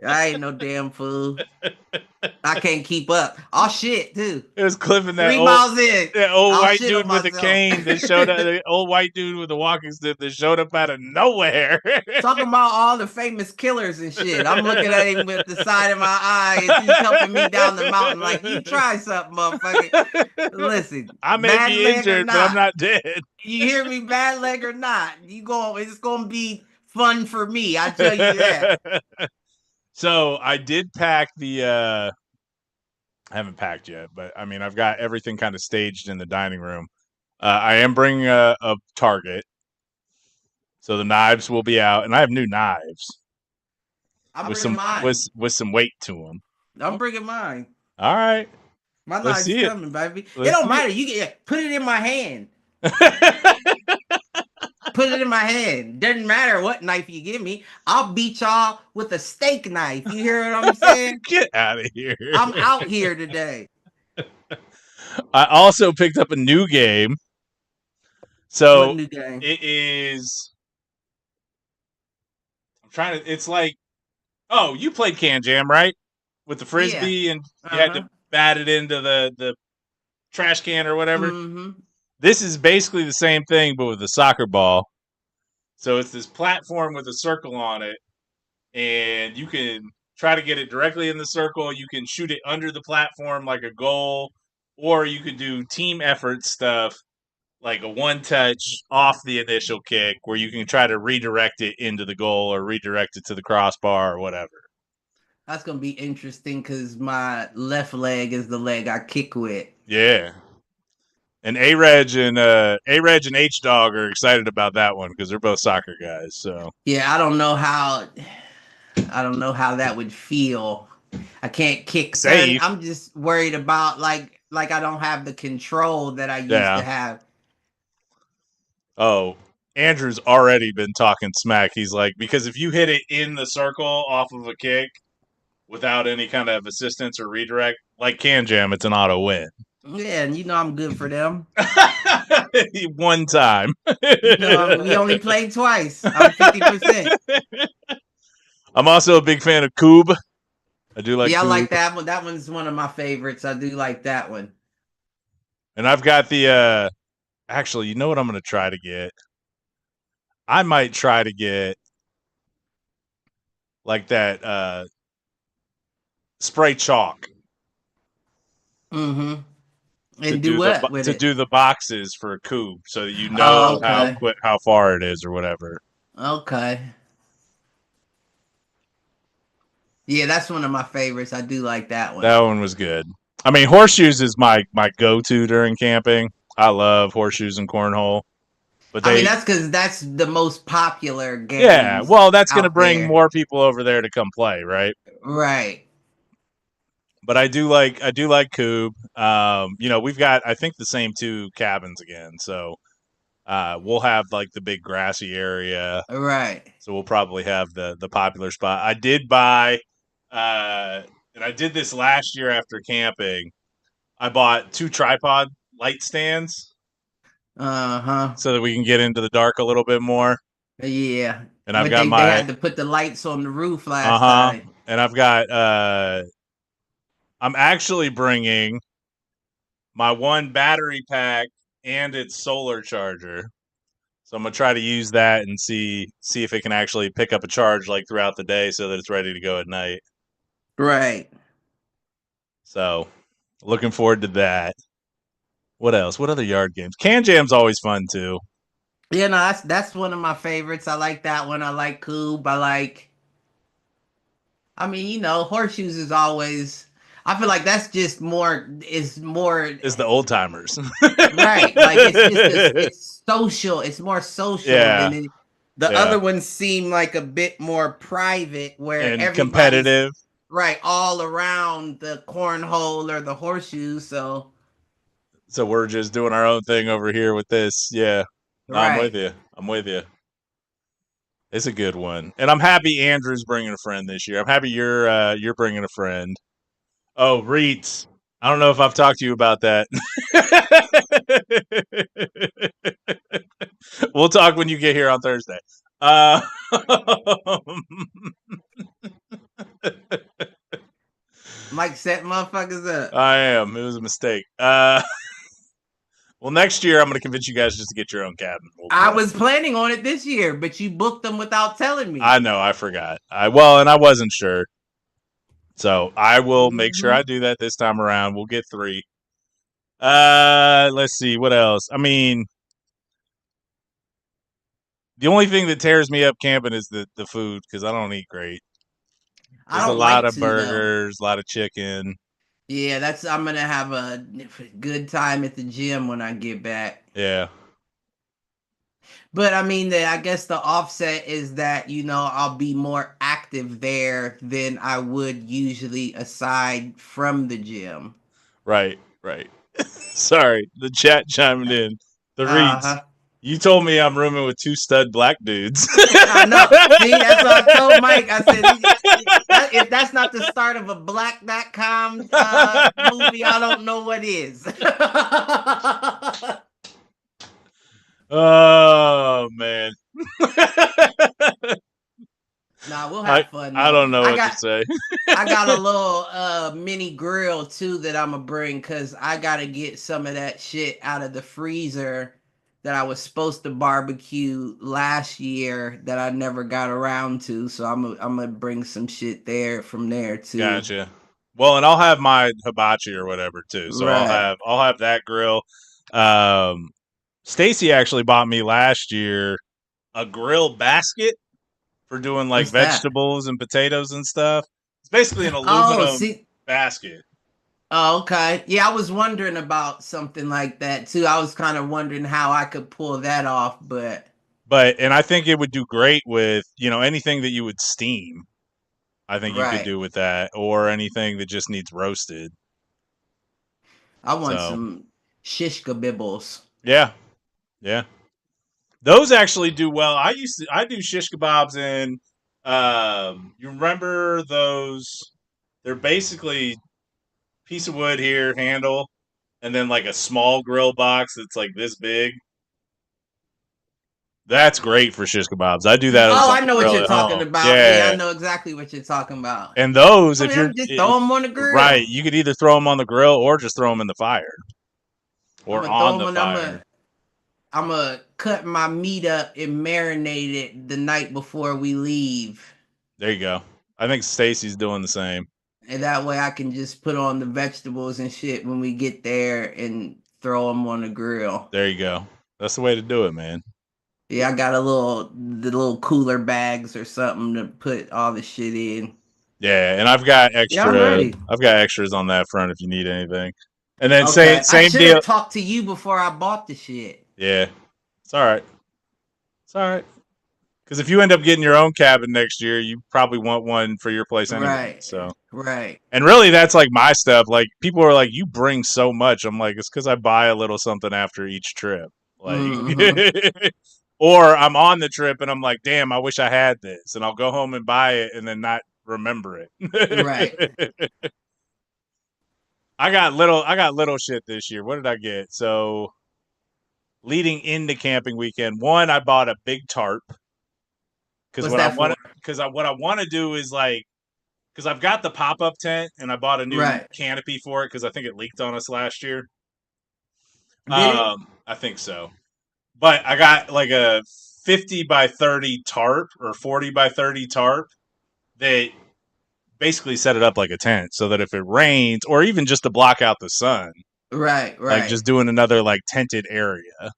[SPEAKER 3] I ain't no damn fool. I can't keep up. I'll shit too.
[SPEAKER 2] It was clipping that
[SPEAKER 3] 3
[SPEAKER 2] old,
[SPEAKER 3] miles in.
[SPEAKER 2] that old
[SPEAKER 3] I'll
[SPEAKER 2] white
[SPEAKER 3] shit
[SPEAKER 2] dude
[SPEAKER 3] on
[SPEAKER 2] with a
[SPEAKER 3] myself.
[SPEAKER 2] cane that showed up. The old white dude with the walking stick that showed up out of nowhere.
[SPEAKER 3] Talking about all the famous killers and shit. I'm looking at him with the side of my eye as he's helping me down the mountain. Like, you try something, motherfucker. Listen,
[SPEAKER 2] I may
[SPEAKER 3] bad
[SPEAKER 2] be
[SPEAKER 3] leg
[SPEAKER 2] injured,
[SPEAKER 3] or
[SPEAKER 2] but I'm
[SPEAKER 3] not,
[SPEAKER 2] not dead.
[SPEAKER 3] you hear me, bad leg or not, it's gonna be fun for me. I tell you that.
[SPEAKER 2] So I did pack the. I haven't packed yet, but I mean, I've got everything kind of staged in the dining room. I am bringing a target, so the knives will be out, and I have new knives
[SPEAKER 3] I'm
[SPEAKER 2] with
[SPEAKER 3] bringing
[SPEAKER 2] some
[SPEAKER 3] mine.
[SPEAKER 2] with some weight to them.
[SPEAKER 3] I'm bringing mine.
[SPEAKER 2] All right,
[SPEAKER 3] My
[SPEAKER 2] let's
[SPEAKER 3] knife's
[SPEAKER 2] see it.
[SPEAKER 3] coming, baby. It
[SPEAKER 2] Let's
[SPEAKER 3] don't
[SPEAKER 2] see
[SPEAKER 3] matter. You get put it in my hand.
[SPEAKER 2] it.
[SPEAKER 3] Put it in my hand. Doesn't matter what knife you give me. I'll beat y'all with a steak knife. You hear what I'm saying?
[SPEAKER 2] Get out of here.
[SPEAKER 3] I'm out here today.
[SPEAKER 2] I also picked up a new game.
[SPEAKER 3] What
[SPEAKER 2] So
[SPEAKER 3] new game?
[SPEAKER 2] it is. I'm trying to. It's like, oh, you played Can Jam, right? With the
[SPEAKER 3] Yeah.
[SPEAKER 2] frisbee, and you had to bat it into the trash can or whatever.
[SPEAKER 3] Mm-hmm.
[SPEAKER 2] This is basically the same thing, but with a soccer ball. So it's this platform with a circle on it, and you can try to get it directly in the circle. You can shoot it under the platform like a goal, or you could do team effort stuff like a one touch off the initial kick where you can try to redirect it into the goal or redirect it to the crossbar or whatever.
[SPEAKER 3] That's gonna be interesting because my left leg is the leg I kick with.
[SPEAKER 2] Yeah. And A-Reg and H Dog are excited about that one because they're both soccer guys. So
[SPEAKER 3] Yeah, I don't know how that would feel. I can't kick certain.
[SPEAKER 2] safe.
[SPEAKER 3] I'm just worried about like I don't have the control that I used to have.
[SPEAKER 2] Oh, Andrew's already been talking smack. He's like, because if you hit it in the circle off of a kick without any kind of assistance or redirect, like Can Jam, it's an auto win.
[SPEAKER 3] Yeah, and you know I'm good for them.
[SPEAKER 2] One time.
[SPEAKER 3] You know, we only played twice. I'm 50%.
[SPEAKER 2] I'm also a big fan of Coob. I do like
[SPEAKER 3] Yeah, I
[SPEAKER 2] Coob.
[SPEAKER 3] like that one. That one's one of my favorites. I do like that one.
[SPEAKER 2] And I've got the actually, you know what I'm going to try to get? I might try to get like that spray chalk.
[SPEAKER 3] Mm-hmm. And do what with
[SPEAKER 2] to
[SPEAKER 3] it?
[SPEAKER 2] do the boxes for a Coob so that you know how far it is or whatever.
[SPEAKER 3] Okay. Yeah, that's one of my favorites. I do like that one.
[SPEAKER 2] That one was good. I mean, horseshoes is my go-to during camping. I love horseshoes and cornhole. But
[SPEAKER 3] I mean, that's because that's the most popular game.
[SPEAKER 2] Yeah, well, that's going to bring more people over there to come play, right?
[SPEAKER 3] Right.
[SPEAKER 2] But I do like Coob. You know, we've got I think the same two cabins again, so we'll have like the big grassy area.
[SPEAKER 3] Right.
[SPEAKER 2] So we'll probably have the popular spot. I did buy, and I did this last year after camping. I bought 2 tripod light stands. So that we can get into the dark a little bit more.
[SPEAKER 3] Yeah.
[SPEAKER 2] And I've got my.
[SPEAKER 3] They had to put the lights on the roof last time.
[SPEAKER 2] And I've got. I'm actually bringing my one battery pack and its solar charger. So I'm gonna try to use that and see if it can actually pick up a charge like throughout the day, so that it's ready to go at night.
[SPEAKER 3] Right.
[SPEAKER 2] So, looking forward to that. What else? What other yard games? Can Jam's always fun too.
[SPEAKER 3] Yeah, no, that's one of my favorites. I like that one. I like Coob. I mean, horseshoes is always. I feel like that's just more. Is more.
[SPEAKER 2] It's the old timers.
[SPEAKER 3] Right. Like it's social. It's more social
[SPEAKER 2] Yeah.
[SPEAKER 3] than the other ones seem like a bit more private, where
[SPEAKER 2] and
[SPEAKER 3] everybody's
[SPEAKER 2] competitive.
[SPEAKER 3] right all around the cornhole or the horseshoe. So
[SPEAKER 2] we're just doing our own thing over here with this. Yeah. No, I'm with
[SPEAKER 3] right.
[SPEAKER 2] you. I'm with you. It's a good one, and I'm happy Andrew's bringing a friend this year. I'm happy you're bringing a friend. Oh, Reeds. I don't know if I've talked to you about that. We'll talk when you get here on Thursday.
[SPEAKER 3] Mike set motherfuckers up.
[SPEAKER 2] I am. It was a mistake. Well, next year I'm going to convince you guys just to get your own cabin.
[SPEAKER 3] I was planning on it this year, but you booked them without telling me.
[SPEAKER 2] I know. I forgot. And I wasn't sure. So I will make sure I do that this time around. We'll get 3. Let's see. What else? I mean, the only thing that tears me up camping is the food, because I don't eat great. There's a lot of burgers, a lot of chicken.
[SPEAKER 3] Yeah, I'm gonna have a good time at the gym when I get back.
[SPEAKER 2] Yeah.
[SPEAKER 3] But I mean, I guess the offset is that I'll be more active there than I would usually aside from the gym.
[SPEAKER 2] Right. Sorry, the chat chiming in. The Reeds. You told me I'm rooming with 2 stud black dudes.
[SPEAKER 3] I know. See, that's what I told Mike. I said, if that's not the start of a Black.com movie, I don't know what is.
[SPEAKER 2] Oh, man.
[SPEAKER 3] Nah, we'll have fun.
[SPEAKER 2] I don't know what to say.
[SPEAKER 3] I got a little mini grill, too, that I'm going to bring, because I got to get some of that shit out of the freezer that I was supposed to barbecue last year that I never got around to. So I'm gonna bring some shit from there too.
[SPEAKER 2] Gotcha. Well, and I'll have my hibachi or whatever too. So
[SPEAKER 3] right.
[SPEAKER 2] I'll have that grill. Stacy actually bought me last year a grill basket for doing like vegetables and potatoes and stuff. It's basically an aluminum basket.
[SPEAKER 3] Oh, okay. Yeah, I was wondering about something like that too. I was kind of wondering how I could pull that off, but
[SPEAKER 2] and I think it would do great with, anything that you would steam. I think you could do with that, or anything that just needs roasted.
[SPEAKER 3] I want some shish kebabs.
[SPEAKER 2] Yeah. Those actually do well. I do shish kebabs in you remember those? They're basically piece of wood here, handle, and then like a small grill box that's like this big. That's great for shish kebabs. I do that.
[SPEAKER 3] I know what you're talking about. Yeah, I know exactly what you're talking about.
[SPEAKER 2] And those, if you're
[SPEAKER 3] just throw them on the grill,
[SPEAKER 2] right? You could either throw them on the grill or just throw them in the fire, or on the fire.
[SPEAKER 3] I'm gonna cut my meat up and marinate it the night before we leave.
[SPEAKER 2] There you go. I think Stacy's doing the same.
[SPEAKER 3] And that way I can just put on the vegetables and shit when we get there and throw them on the grill.
[SPEAKER 2] There you go. That's the way to do it, man.
[SPEAKER 3] Yeah, I got the little cooler bags or something to put all the shit in.
[SPEAKER 2] Yeah, and I've got extra. I've got extras on that front if you need anything. And then same deal.
[SPEAKER 3] I talked to you before I bought the shit.
[SPEAKER 2] Yeah, it's all right. It's all right. Because if you end up getting your own cabin next year, you probably want one for your place anyway.
[SPEAKER 3] Right.
[SPEAKER 2] So
[SPEAKER 3] right.
[SPEAKER 2] And really, that's like my stuff. Like people are like, "You bring so much." I'm like, it's because I buy a little something after each trip. Like, or I'm on the trip and I'm like, "Damn, I wish I had this," and I'll go home and buy it and then not remember it.
[SPEAKER 3] Right.
[SPEAKER 2] I got little shit this year. What did I get? So leading into camping weekend, one, I bought a big tarp. Because what I want to do is like, because I've got the pop-up tent and I bought a new canopy for it because I think it leaked on us last year. I think so. But I got like a 50 by 30 tarp or 40 by 30 tarp that basically set it up like a tent so that if it rains or even just to block out the sun,
[SPEAKER 3] Right.
[SPEAKER 2] Like just doing another like tented area.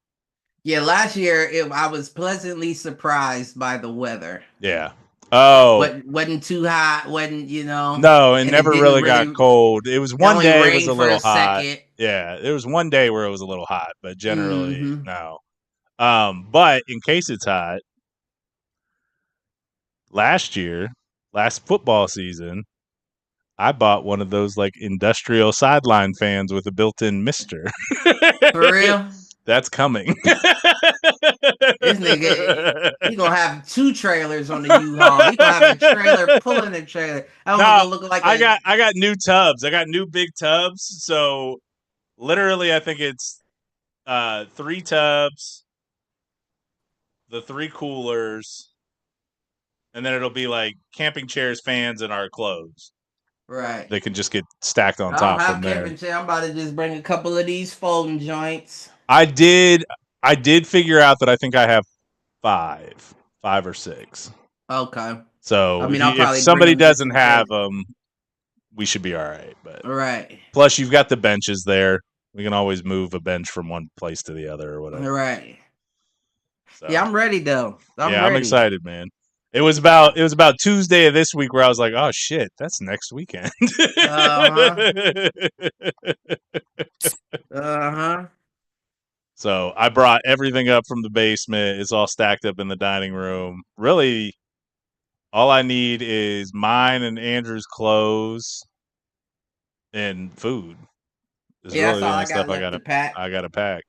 [SPEAKER 3] Yeah, last year I was pleasantly surprised by the weather.
[SPEAKER 2] Yeah. Oh.
[SPEAKER 3] Wasn't too hot, wasn't,
[SPEAKER 2] No, it
[SPEAKER 3] and it
[SPEAKER 2] never
[SPEAKER 3] didn't
[SPEAKER 2] really got
[SPEAKER 3] really,
[SPEAKER 2] cold. It was
[SPEAKER 3] it
[SPEAKER 2] one
[SPEAKER 3] only
[SPEAKER 2] day it was
[SPEAKER 3] rained
[SPEAKER 2] a
[SPEAKER 3] for a
[SPEAKER 2] little hot.
[SPEAKER 3] second.
[SPEAKER 2] Yeah, there was one day where it was a little hot, but generally
[SPEAKER 3] Mm-hmm.
[SPEAKER 2] no. But in case it's hot, last football season, I bought one of those like industrial sideline fans with a built-in mister.
[SPEAKER 3] For real?
[SPEAKER 2] That's coming.
[SPEAKER 3] This nigga, he gonna have 2 trailers on the U-Haul. He gonna have a trailer pulling a trailer. I'm
[SPEAKER 2] No,
[SPEAKER 3] gonna look like
[SPEAKER 2] I got new tubs. I got new big tubs. So literally I think it's 3 tubs, the 3 coolers, and then it'll be like camping chairs, fans, and our clothes.
[SPEAKER 3] right.
[SPEAKER 2] They can just get stacked on
[SPEAKER 3] I don't
[SPEAKER 2] top
[SPEAKER 3] have
[SPEAKER 2] from there.
[SPEAKER 3] camping chair. I'm about to just bring a couple of these folding joints.
[SPEAKER 2] I did figure out that I think I have 5 or 6.
[SPEAKER 3] Okay.
[SPEAKER 2] So
[SPEAKER 3] I mean, I'll
[SPEAKER 2] if
[SPEAKER 3] probably bring
[SPEAKER 2] somebody
[SPEAKER 3] them just
[SPEAKER 2] doesn't
[SPEAKER 3] in
[SPEAKER 2] have
[SPEAKER 3] case.
[SPEAKER 2] them, we should be all right. But
[SPEAKER 3] Right.
[SPEAKER 2] plus, you've got the benches there. We can always move a bench from one place to the other or whatever.
[SPEAKER 3] Right.
[SPEAKER 2] So,
[SPEAKER 3] Yeah, I'm ready though. I'm
[SPEAKER 2] I'm
[SPEAKER 3] ready.
[SPEAKER 2] excited, man. It was about Tuesday of this week where I was like, oh shit, that's next weekend.
[SPEAKER 3] Uh-huh.
[SPEAKER 2] So I brought everything up from the basement. It's all stacked up in the dining room. Really, all I need is mine and Andrew's clothes and food. Is
[SPEAKER 3] Yeah,
[SPEAKER 2] really
[SPEAKER 3] that's
[SPEAKER 2] the
[SPEAKER 3] all
[SPEAKER 2] only
[SPEAKER 3] I
[SPEAKER 2] stuff
[SPEAKER 3] got left to pack.
[SPEAKER 2] I gotta pack.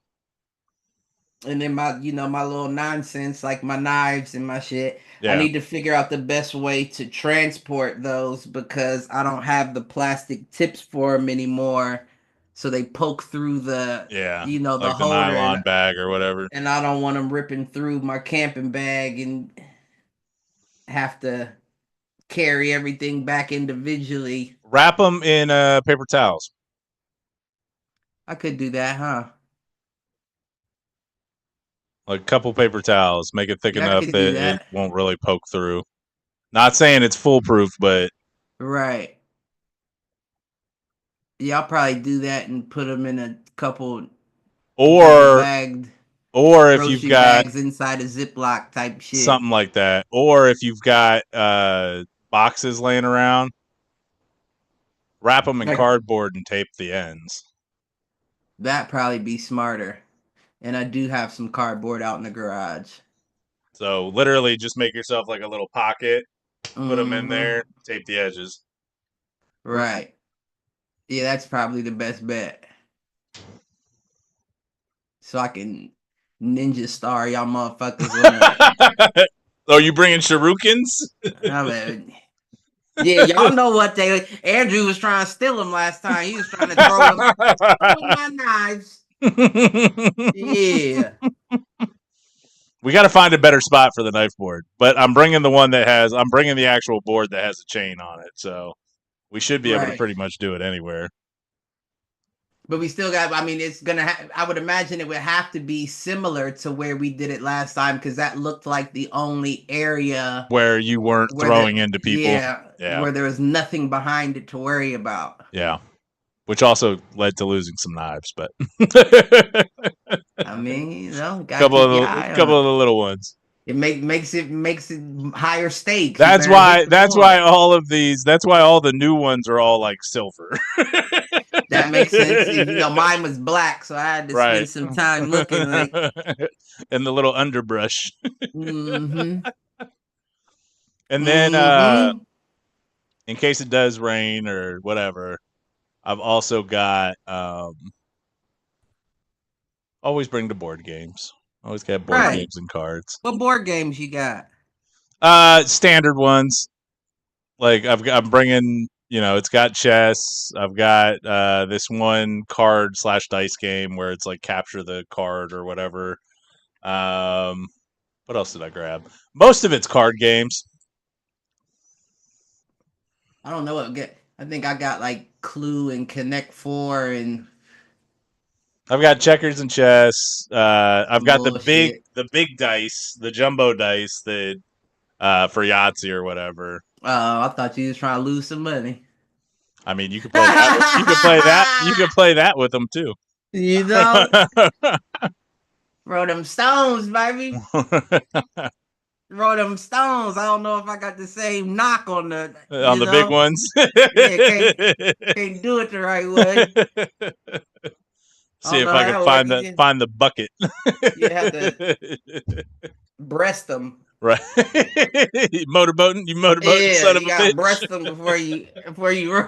[SPEAKER 3] And then my little nonsense, like my knives and my shit. I
[SPEAKER 2] Yeah.
[SPEAKER 3] need to figure out the best way to transport those because I don't have the plastic tips for them anymore. So they poke through the,
[SPEAKER 2] Yeah.
[SPEAKER 3] the
[SPEAKER 2] Like the
[SPEAKER 3] holder,
[SPEAKER 2] nylon bag or whatever.
[SPEAKER 3] and I don't want them ripping through my camping bag and have to carry everything back individually.
[SPEAKER 2] Wrap them in paper towels.
[SPEAKER 3] I could do that, huh?
[SPEAKER 2] Like a couple paper towels. Make it thick
[SPEAKER 3] Yeah, I
[SPEAKER 2] enough
[SPEAKER 3] could do
[SPEAKER 2] that it
[SPEAKER 3] that.
[SPEAKER 2] won't really poke through. Not saying it's foolproof, but
[SPEAKER 3] Right. Yeah, I'll probably do that and put them in a couple double
[SPEAKER 2] or
[SPEAKER 3] bagged
[SPEAKER 2] if you've
[SPEAKER 3] grocery
[SPEAKER 2] got
[SPEAKER 3] bags inside a Ziploc type shit.
[SPEAKER 2] something like that, or if you've got boxes laying around, wrap them in
[SPEAKER 3] Like
[SPEAKER 2] cardboard and tape the ends.
[SPEAKER 3] that probably be smarter. And I do have some cardboard out in the garage.
[SPEAKER 2] So literally, just make yourself like a little pocket, put them in
[SPEAKER 3] Mm-hmm.
[SPEAKER 2] there, tape the edges.
[SPEAKER 3] Right. Yeah, that's probably the best bet. So I can ninja star y'all motherfuckers on that.
[SPEAKER 2] Oh, you bringing shurikens?
[SPEAKER 3] Yeah, y'all know what Andrew was trying to steal them last time. He was trying to throw my knives. Yeah.
[SPEAKER 2] We got to find a better spot for the knife board, but I'm bringing the actual board that has a chain on it. So we should be able to pretty much do it anywhere.
[SPEAKER 3] But we still got, I mean, it's going to, I would imagine it would have to be similar to where we did it last time because that looked like the only area
[SPEAKER 2] where you weren't throwing into people.
[SPEAKER 3] Yeah. Where there was nothing behind it to worry about.
[SPEAKER 2] Yeah. Which also led to losing some knives, but
[SPEAKER 3] I mean,
[SPEAKER 2] couple of the little ones.
[SPEAKER 3] It makes it higher stakes.
[SPEAKER 2] That's why all the new ones are all like silver.
[SPEAKER 3] That makes sense. Mine was black, so I had to spend some time looking like
[SPEAKER 2] in the little underbrush.
[SPEAKER 3] Mm-hmm.
[SPEAKER 2] And then in case it does rain or whatever, I've also got always bring the board games. Always got board games and cards.
[SPEAKER 3] What board games you got?
[SPEAKER 2] Standard ones. Like I'm bringing, it's got chess. I've got this one card / dice game where it's like capture the card or whatever. What else did I grab? Most of it's card games.
[SPEAKER 3] I don't know what I think I got like Clue and Connect 4 and
[SPEAKER 2] I've got checkers and chess. I've got the big dice, the jumbo dice that for Yahtzee or whatever.
[SPEAKER 3] I thought you was trying to lose some money.
[SPEAKER 2] I mean, you could play that. You could play that. You could play that with them too.
[SPEAKER 3] You know, throw them stones, baby. Throw them stones. I don't know if I got the same knock on the
[SPEAKER 2] On the big ones.
[SPEAKER 3] Yeah, can't do it the right way.
[SPEAKER 2] See if I can find the bucket.
[SPEAKER 3] You have to breast them.
[SPEAKER 2] Right. motorboating,
[SPEAKER 3] Yeah,
[SPEAKER 2] son of
[SPEAKER 3] you
[SPEAKER 2] a
[SPEAKER 3] gotta
[SPEAKER 2] bitch.
[SPEAKER 3] breast them before you roll.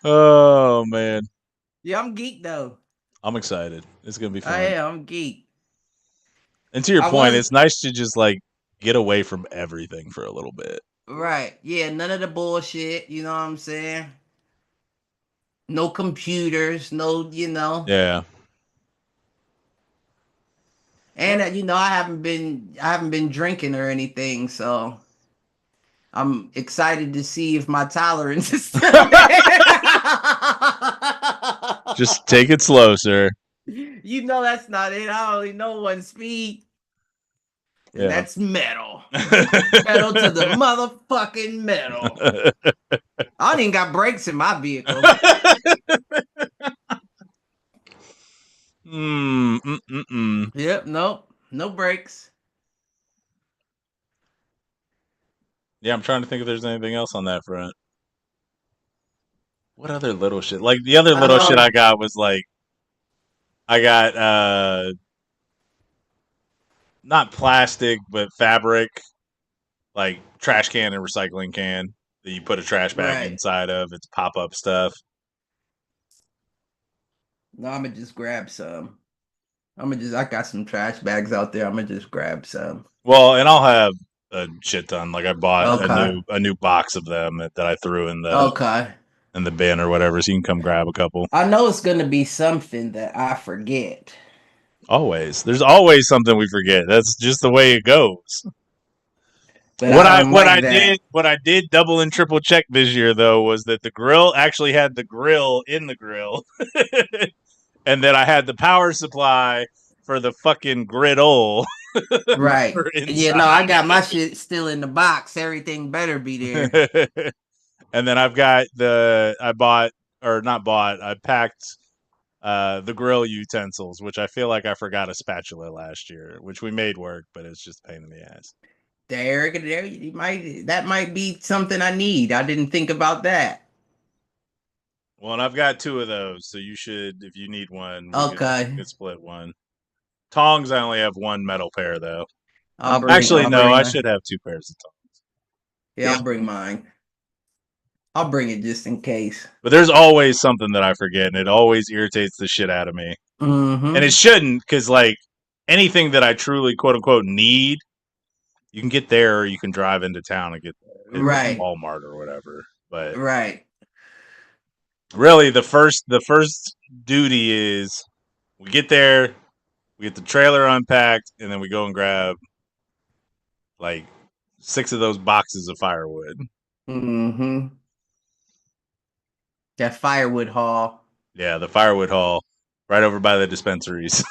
[SPEAKER 2] Oh man.
[SPEAKER 3] Yeah, I'm geek though.
[SPEAKER 2] I'm excited. It's gonna be fun.
[SPEAKER 3] I'm geek.
[SPEAKER 2] And to your point, it's nice to just like get away from everything for a little bit.
[SPEAKER 3] Right. Yeah, none of the bullshit, you know what I'm saying? No computers, no,
[SPEAKER 2] Yeah.
[SPEAKER 3] And I haven't been drinking or anything, so I'm excited to see if my tolerance is still there.
[SPEAKER 2] Just take it slow, sir.
[SPEAKER 3] You know that's not it. I only know one speed. And
[SPEAKER 2] Yeah.
[SPEAKER 3] that's metal. Metal to the motherfucking metal. I don't even got brakes in my vehicle. Yep, nope. No brakes.
[SPEAKER 2] Yeah, I'm trying to think if there's anything else on that front. What other little shit? Like the other little shit I got was like I got not plastic but fabric, like trash can and recycling can that you put a trash bag inside of. It's pop-up stuff.
[SPEAKER 3] No, I'm gonna just grab some. I got some trash bags out there. I'm gonna just grab some.
[SPEAKER 2] Well, and I'll have a shit ton. Like I bought a new box of them that I threw in the bin or whatever, so you can come grab a couple.
[SPEAKER 3] I know it's gonna be something that I forget.
[SPEAKER 2] Always. There's always something we forget. That's just the way it goes.
[SPEAKER 3] But
[SPEAKER 2] what I did double and triple check this year though was that the grill actually had the grill in the grill. And then I had the power supply for the fucking griddle.
[SPEAKER 3] Right. Yeah, no, I got my shit still in the box. Everything better be there.
[SPEAKER 2] And then I packed the grill utensils, which I feel like I forgot a spatula last year, which we made work, but it's just a pain in the ass.
[SPEAKER 3] That might be something I need. I didn't think about that.
[SPEAKER 2] Well, and I've got 2 of those, so you should, if you need one, we could split one. Tongs, I only have 1 metal pair though. I should have 2 pairs of tongs.
[SPEAKER 3] Yeah, I'll bring mine. I'll bring it just in case.
[SPEAKER 2] But there's always something that I forget, and it always irritates the shit out of me.
[SPEAKER 3] Mm-hmm.
[SPEAKER 2] And it shouldn't, because like anything that I truly quote unquote need, you can get there, or you can drive into town and get Walmart or whatever. But really, the first duty is we get there, we get the trailer unpacked, and then we go and grab like 6 of those boxes of firewood.
[SPEAKER 3] Mm-hmm. That firewood haul.
[SPEAKER 2] Yeah, the firewood haul. Right over by the dispensaries.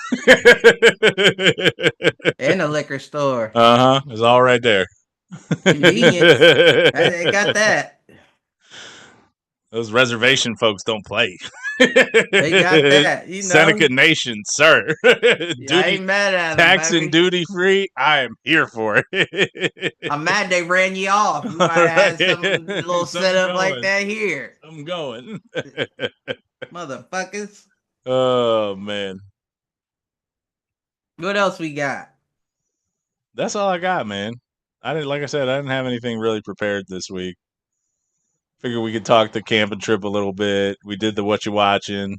[SPEAKER 3] And the liquor store.
[SPEAKER 2] Uh-huh. It's all right there.
[SPEAKER 3] Convenience. They got that.
[SPEAKER 2] Those reservation folks don't play.
[SPEAKER 3] They got that.
[SPEAKER 2] Seneca Nation, sir.
[SPEAKER 3] I ain't mad at them.
[SPEAKER 2] Tax and duty free. I am here for it.
[SPEAKER 3] I'm mad they ran you off. You might have some little setup like that here.
[SPEAKER 2] I'm going.
[SPEAKER 3] Motherfuckers.
[SPEAKER 2] Oh man.
[SPEAKER 3] What else we got?
[SPEAKER 2] That's all I got, man. I didn't have anything really prepared this week. Figured we could talk the camping trip a little bit. We did the What You Watchin'.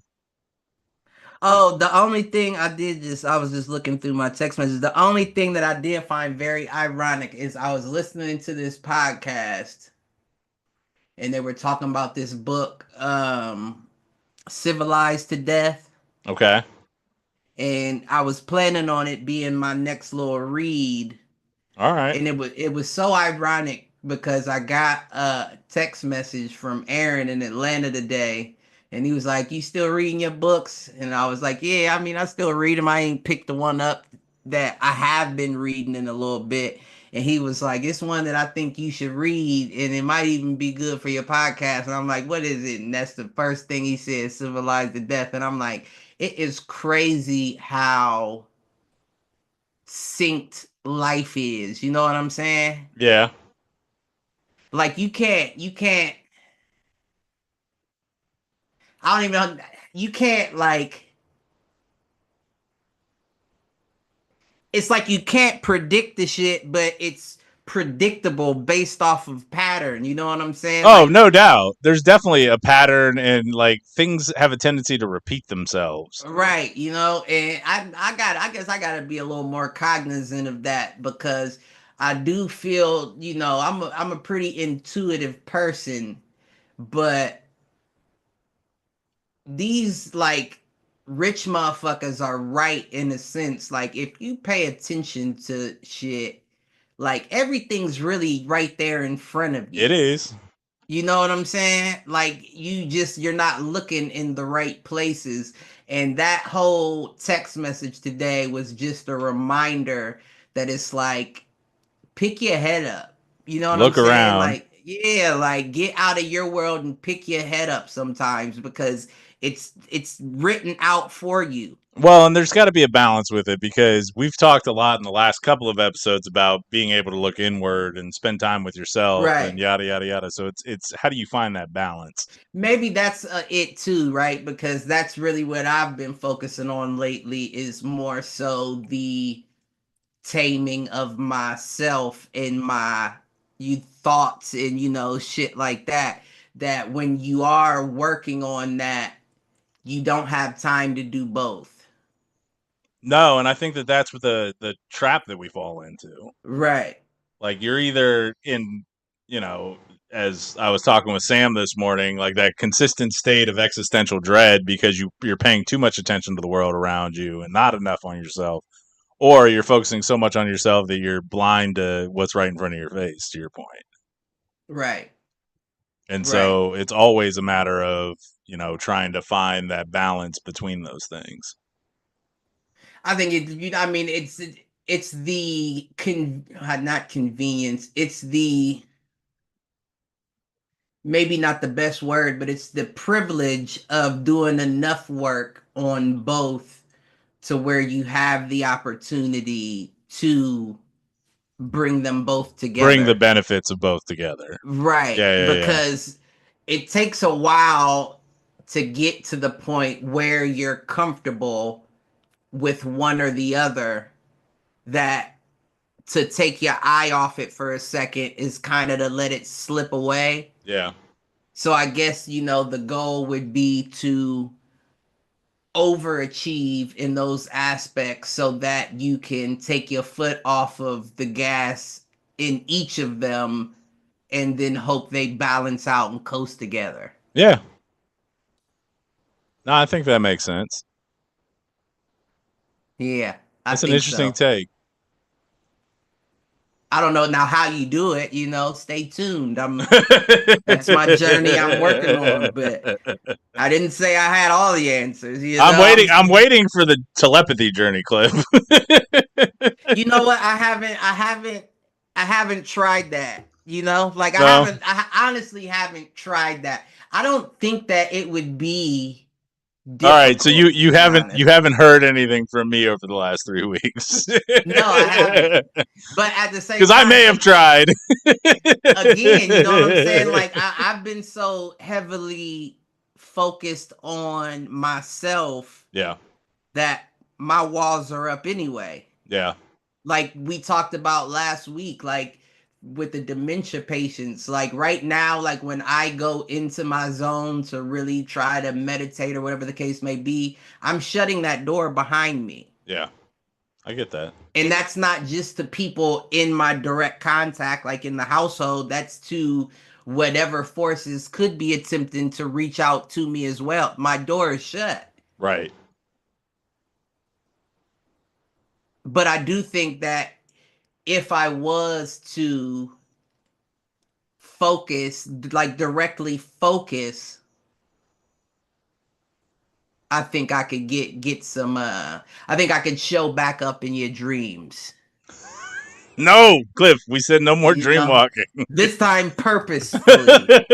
[SPEAKER 3] Oh, the only thing I was just looking through my text messages. The only thing that I did find very ironic is I was listening to this podcast and they were talking about this book, Civilized to Death.
[SPEAKER 2] Okay.
[SPEAKER 3] And I was planning on it being my next little read.
[SPEAKER 2] All right.
[SPEAKER 3] And it was so ironic because I got a text message from Aaron in Atlanta today. And he was like, "You still reading your books?" And I was like, "Yeah, I mean, I still read them. I ain't picked the one up that I have been reading in a little bit." and he was like, it's one that I think you should read, and it might even be good for your podcast. And I'm like, what is it? And that's the first thing he said, Civilized to Death. And I'm like, it is crazy how synced life is. You know what I'm saying?
[SPEAKER 2] Yeah.
[SPEAKER 3] Like you can't. I don't even know. You can't like. It's like you can't predict the shit, but it's predictable based off of pattern. You know what I'm saying?
[SPEAKER 2] Oh,
[SPEAKER 3] Like,
[SPEAKER 2] no doubt. There's definitely a pattern, and like things have a tendency to repeat themselves.
[SPEAKER 3] right, you know, and I guess I gotta be a little more cognizant of that because I do feel, you know, I'm a pretty intuitive person, but these like rich motherfuckers are right in a sense. Like if you pay attention to shit, like everything's really right there in front of
[SPEAKER 2] It
[SPEAKER 3] you.
[SPEAKER 2] is.
[SPEAKER 3] You know what I'm saying? Like you're not looking in the right places. And that whole text message today was just a reminder that it's like pick your head up. You know what I'm
[SPEAKER 2] Look
[SPEAKER 3] saying?
[SPEAKER 2] around.
[SPEAKER 3] Like yeah, like get out of your world and pick your head up sometimes because it's written out for you.
[SPEAKER 2] Well, and there's got to be a balance with it because we've talked a lot in the last couple of episodes about being able to look inward and spend time with yourself and
[SPEAKER 3] Right.
[SPEAKER 2] yada yada yada. So it's how do you find that balance?
[SPEAKER 3] Maybe that's it too, right? Because that's really what I've been focusing on lately is more so the taming of myself and my you thoughts and you know shit like that, that when you are working on that you don't have time to do both.
[SPEAKER 2] No, and I think that that's what the trap that we fall into.
[SPEAKER 3] Right.
[SPEAKER 2] Like you're either in, you know, as I was talking with Sam this morning, like that consistent state of existential dread because you're paying too much attention to the world around you and not enough on yourself, or you're focusing so much on yourself that you're blind to what's right in front of your face. To your point,
[SPEAKER 3] Right.
[SPEAKER 2] and
[SPEAKER 3] Right.
[SPEAKER 2] so it's always a matter of trying to find that balance between those things.
[SPEAKER 3] I think I mean it's the not convenience, it's the maybe not the best word, but it's the privilege of doing enough work on both to where you have the opportunity to bring them both
[SPEAKER 2] Bring the
[SPEAKER 3] together.
[SPEAKER 2] benefits of both together.
[SPEAKER 3] Right.
[SPEAKER 2] Yeah.
[SPEAKER 3] Because it takes a while to get to the point where you're comfortable with one or the other, that to take your eye off it for a second is kind of to let it slip away.
[SPEAKER 2] Yeah.
[SPEAKER 3] So I guess, you know, the goal would be to overachieve in those aspects so that you can take your foot off of the gas in each of them and then hope they balance out and coast together.
[SPEAKER 2] Yeah. No, I think that makes sense.
[SPEAKER 3] Yeah, I
[SPEAKER 2] That's an
[SPEAKER 3] think
[SPEAKER 2] interesting
[SPEAKER 3] so.
[SPEAKER 2] take.
[SPEAKER 3] I don't know now how you do it, you know, stay tuned. That's my journey I'm working on, but I didn't say I had all the answers, you
[SPEAKER 2] I'm
[SPEAKER 3] know.
[SPEAKER 2] waiting. I'm waiting for the telepathy journey clip.
[SPEAKER 3] You know what? I haven't tried that. You know, like
[SPEAKER 2] No.
[SPEAKER 3] I honestly haven't tried that. I don't think that it would be
[SPEAKER 2] All right. So
[SPEAKER 3] difficult, to be
[SPEAKER 2] you
[SPEAKER 3] honest.
[SPEAKER 2] haven't heard anything from me over the last 3 weeks.
[SPEAKER 3] No, I haven't. But at the same
[SPEAKER 2] Because I
[SPEAKER 3] time,
[SPEAKER 2] may have tried.
[SPEAKER 3] again, you know what I'm saying? Like I've been so heavily focused on myself
[SPEAKER 2] Yeah.
[SPEAKER 3] that my walls are up anyway.
[SPEAKER 2] Yeah.
[SPEAKER 3] Like we talked about last week, like with the dementia patients, like right now, like when I go into my zone to really try to meditate or whatever the case may be, I'm shutting that door behind me.
[SPEAKER 2] Yeah. I get that.
[SPEAKER 3] And that's not just to people in my direct contact, like in the household, that's to whatever forces could be attempting to reach out to me as well. My door is shut.
[SPEAKER 2] Right.
[SPEAKER 3] But I do think that if I was to focus, like directly focus, I think I could get some I think I could show back up in your dreams.
[SPEAKER 2] No, Cliff, we said no more
[SPEAKER 3] You
[SPEAKER 2] dream
[SPEAKER 3] know,
[SPEAKER 2] walking.
[SPEAKER 3] this time purposefully.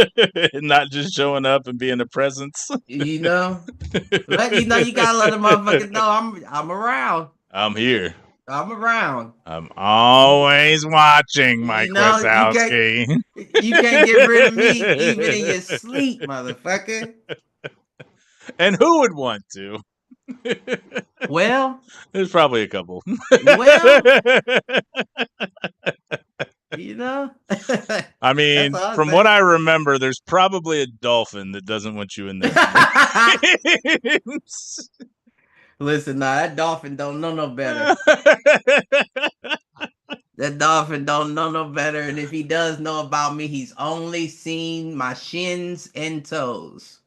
[SPEAKER 2] Not just showing up and being a presence.
[SPEAKER 3] You know, you gotta let the motherfuckers know I'm around.
[SPEAKER 2] I'm here.
[SPEAKER 3] I'm around.
[SPEAKER 2] I'm always watching, Mike
[SPEAKER 3] You know,
[SPEAKER 2] Wazowski.
[SPEAKER 3] you can't get rid of me even in your sleep, motherfucker.
[SPEAKER 2] And who would want to?
[SPEAKER 3] Well,
[SPEAKER 2] There's probably a couple.
[SPEAKER 3] well, you know.
[SPEAKER 2] I mean,
[SPEAKER 3] That's all I'm
[SPEAKER 2] from what
[SPEAKER 3] saying.
[SPEAKER 2] I remember, there's probably a dolphin that doesn't want you in their dreams.
[SPEAKER 3] Listen, nah, that dolphin don't know no better. That dolphin don't know no better, and if he does know about me, he's only seen my shins and toes.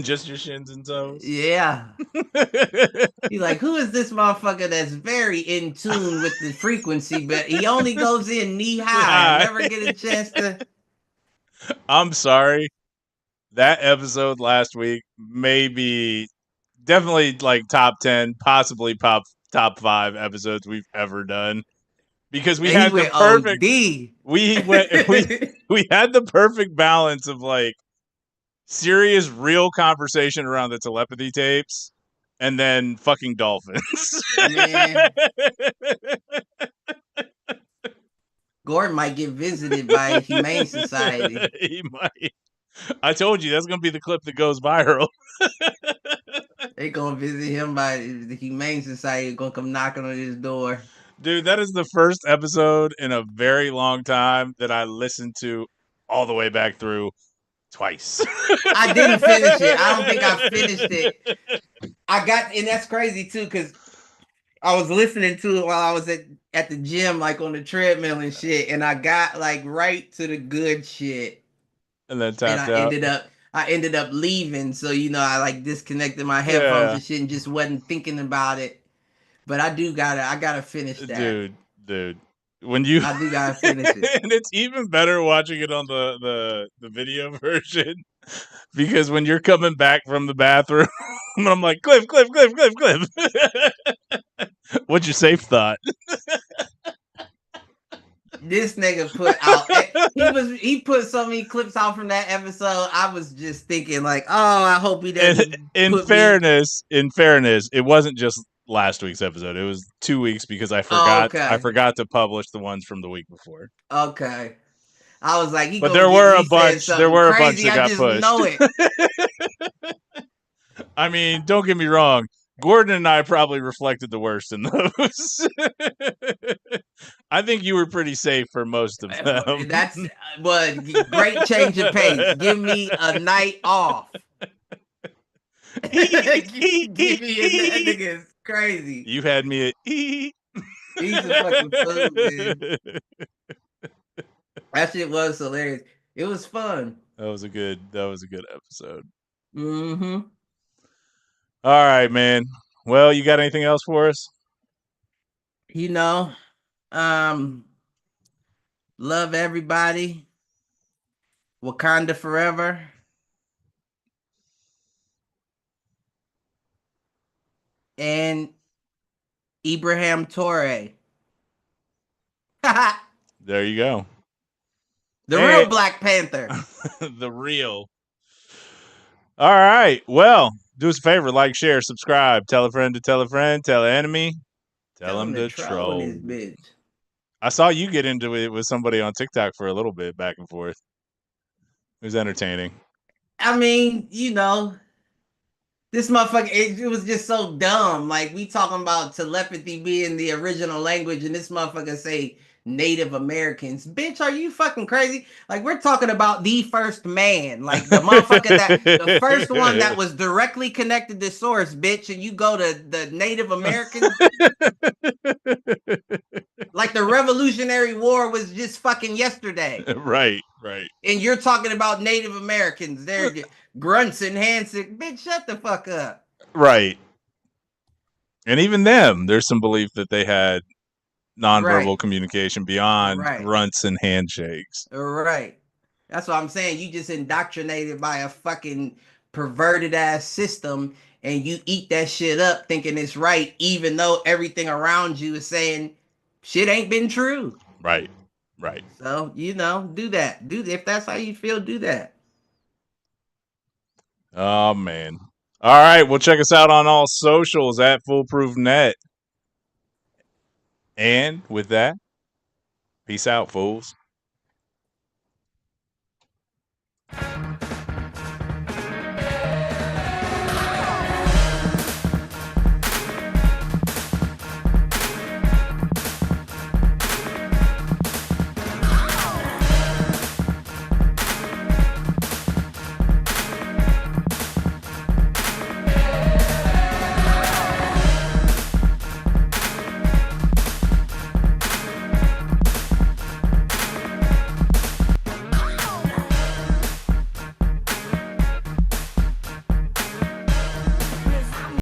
[SPEAKER 2] Just your shins and toes?
[SPEAKER 3] Yeah. He's like, who is this motherfucker that's very in tune with the frequency, but he only goes in knee high. I never get a chance to.
[SPEAKER 2] I'm sorry. That episode last week maybe definitely like top 10, possibly top 5 episodes we've ever done. Because we had the perfect we had the perfect balance of like serious real conversation around the telepathy tapes and then fucking dolphins.
[SPEAKER 3] Man. Gordon might get visited by a humane society.
[SPEAKER 2] He might. I told you that's gonna be the clip that goes viral.
[SPEAKER 3] They gonna visit him by the humane society. Gonna come knocking on his door.
[SPEAKER 2] Dude, that is the first episode in a very long time that I listened to all the way back through twice.
[SPEAKER 3] I didn't finish it. I don't think I finished it. And that's crazy too, because I was listening to it while I was at the gym, like on the treadmill and shit, and I got like right to the good shit,
[SPEAKER 2] And then tapped
[SPEAKER 3] I
[SPEAKER 2] out.
[SPEAKER 3] ended up leaving. So I like disconnected my headphones and shit, and just wasn't thinking about it. But I gotta finish that,
[SPEAKER 2] dude. When you,
[SPEAKER 3] I do gotta finish it,
[SPEAKER 2] and it's even better watching it on the video version because when you're coming back from the bathroom, I'm like, Cliff. What's your safe thought?
[SPEAKER 3] This nigga put out. He put so many clips out from that episode. I was just thinking like, oh, I hope he doesn't.
[SPEAKER 2] In fairness, it wasn't just last week's episode. It was 2 weeks because I forgot. I forgot to publish the ones from the week before.
[SPEAKER 3] Okay, I was like,
[SPEAKER 2] but there were a bunch. There were a bunch that got pushed.
[SPEAKER 3] Know it.
[SPEAKER 2] I mean, don't get me wrong. Gordon and I probably reflected the worst in those. I think you were pretty safe for most of them.
[SPEAKER 3] That's great change of pace. Give me a night off. Give me that nigga is crazy.
[SPEAKER 2] You had me at
[SPEAKER 3] He's a fucking fool, man. That shit was hilarious. It was fun.
[SPEAKER 2] That was a good episode.
[SPEAKER 3] Mm-hmm.
[SPEAKER 2] All right, man. Well, you got anything else for us?
[SPEAKER 3] Love everybody. Wakanda forever. And Ibrahim Torre.
[SPEAKER 2] There you go.
[SPEAKER 3] The real Black Panther.
[SPEAKER 2] The real. All right. Well, do us a favor, like, share, subscribe, tell a friend to tell a friend, tell an enemy, tell them to troll.
[SPEAKER 3] This bitch.
[SPEAKER 2] I saw you get into it with somebody on TikTok for a little bit, back and forth. It was entertaining.
[SPEAKER 3] I mean, this motherfucker, it was just so dumb. Like, we talking about telepathy being the original language, and this motherfucker say Native Americans. Bitch, are you fucking crazy? Like, we're talking about the first man. Like, the motherfucker the first one that was directly connected to source, bitch, and you go to the Native Americans. Like, the Revolutionary War was just fucking yesterday.
[SPEAKER 2] Right.
[SPEAKER 3] And you're talking about Native Americans. They're grunts and handshakes. Bitch, shut the fuck up.
[SPEAKER 2] Right. And even them, there's some belief that they had nonverbal communication beyond grunts and handshakes.
[SPEAKER 3] Right. That's what I'm saying. You just indoctrinated by a fucking perverted ass system, and you eat that shit up thinking it's right, even though everything around you is saying shit ain't been true.
[SPEAKER 2] Right.
[SPEAKER 3] So, do that. If that's how you feel, do that.
[SPEAKER 2] Oh man. All right, well check us out on all socials at Foolproof Net. And with that, peace out, fools.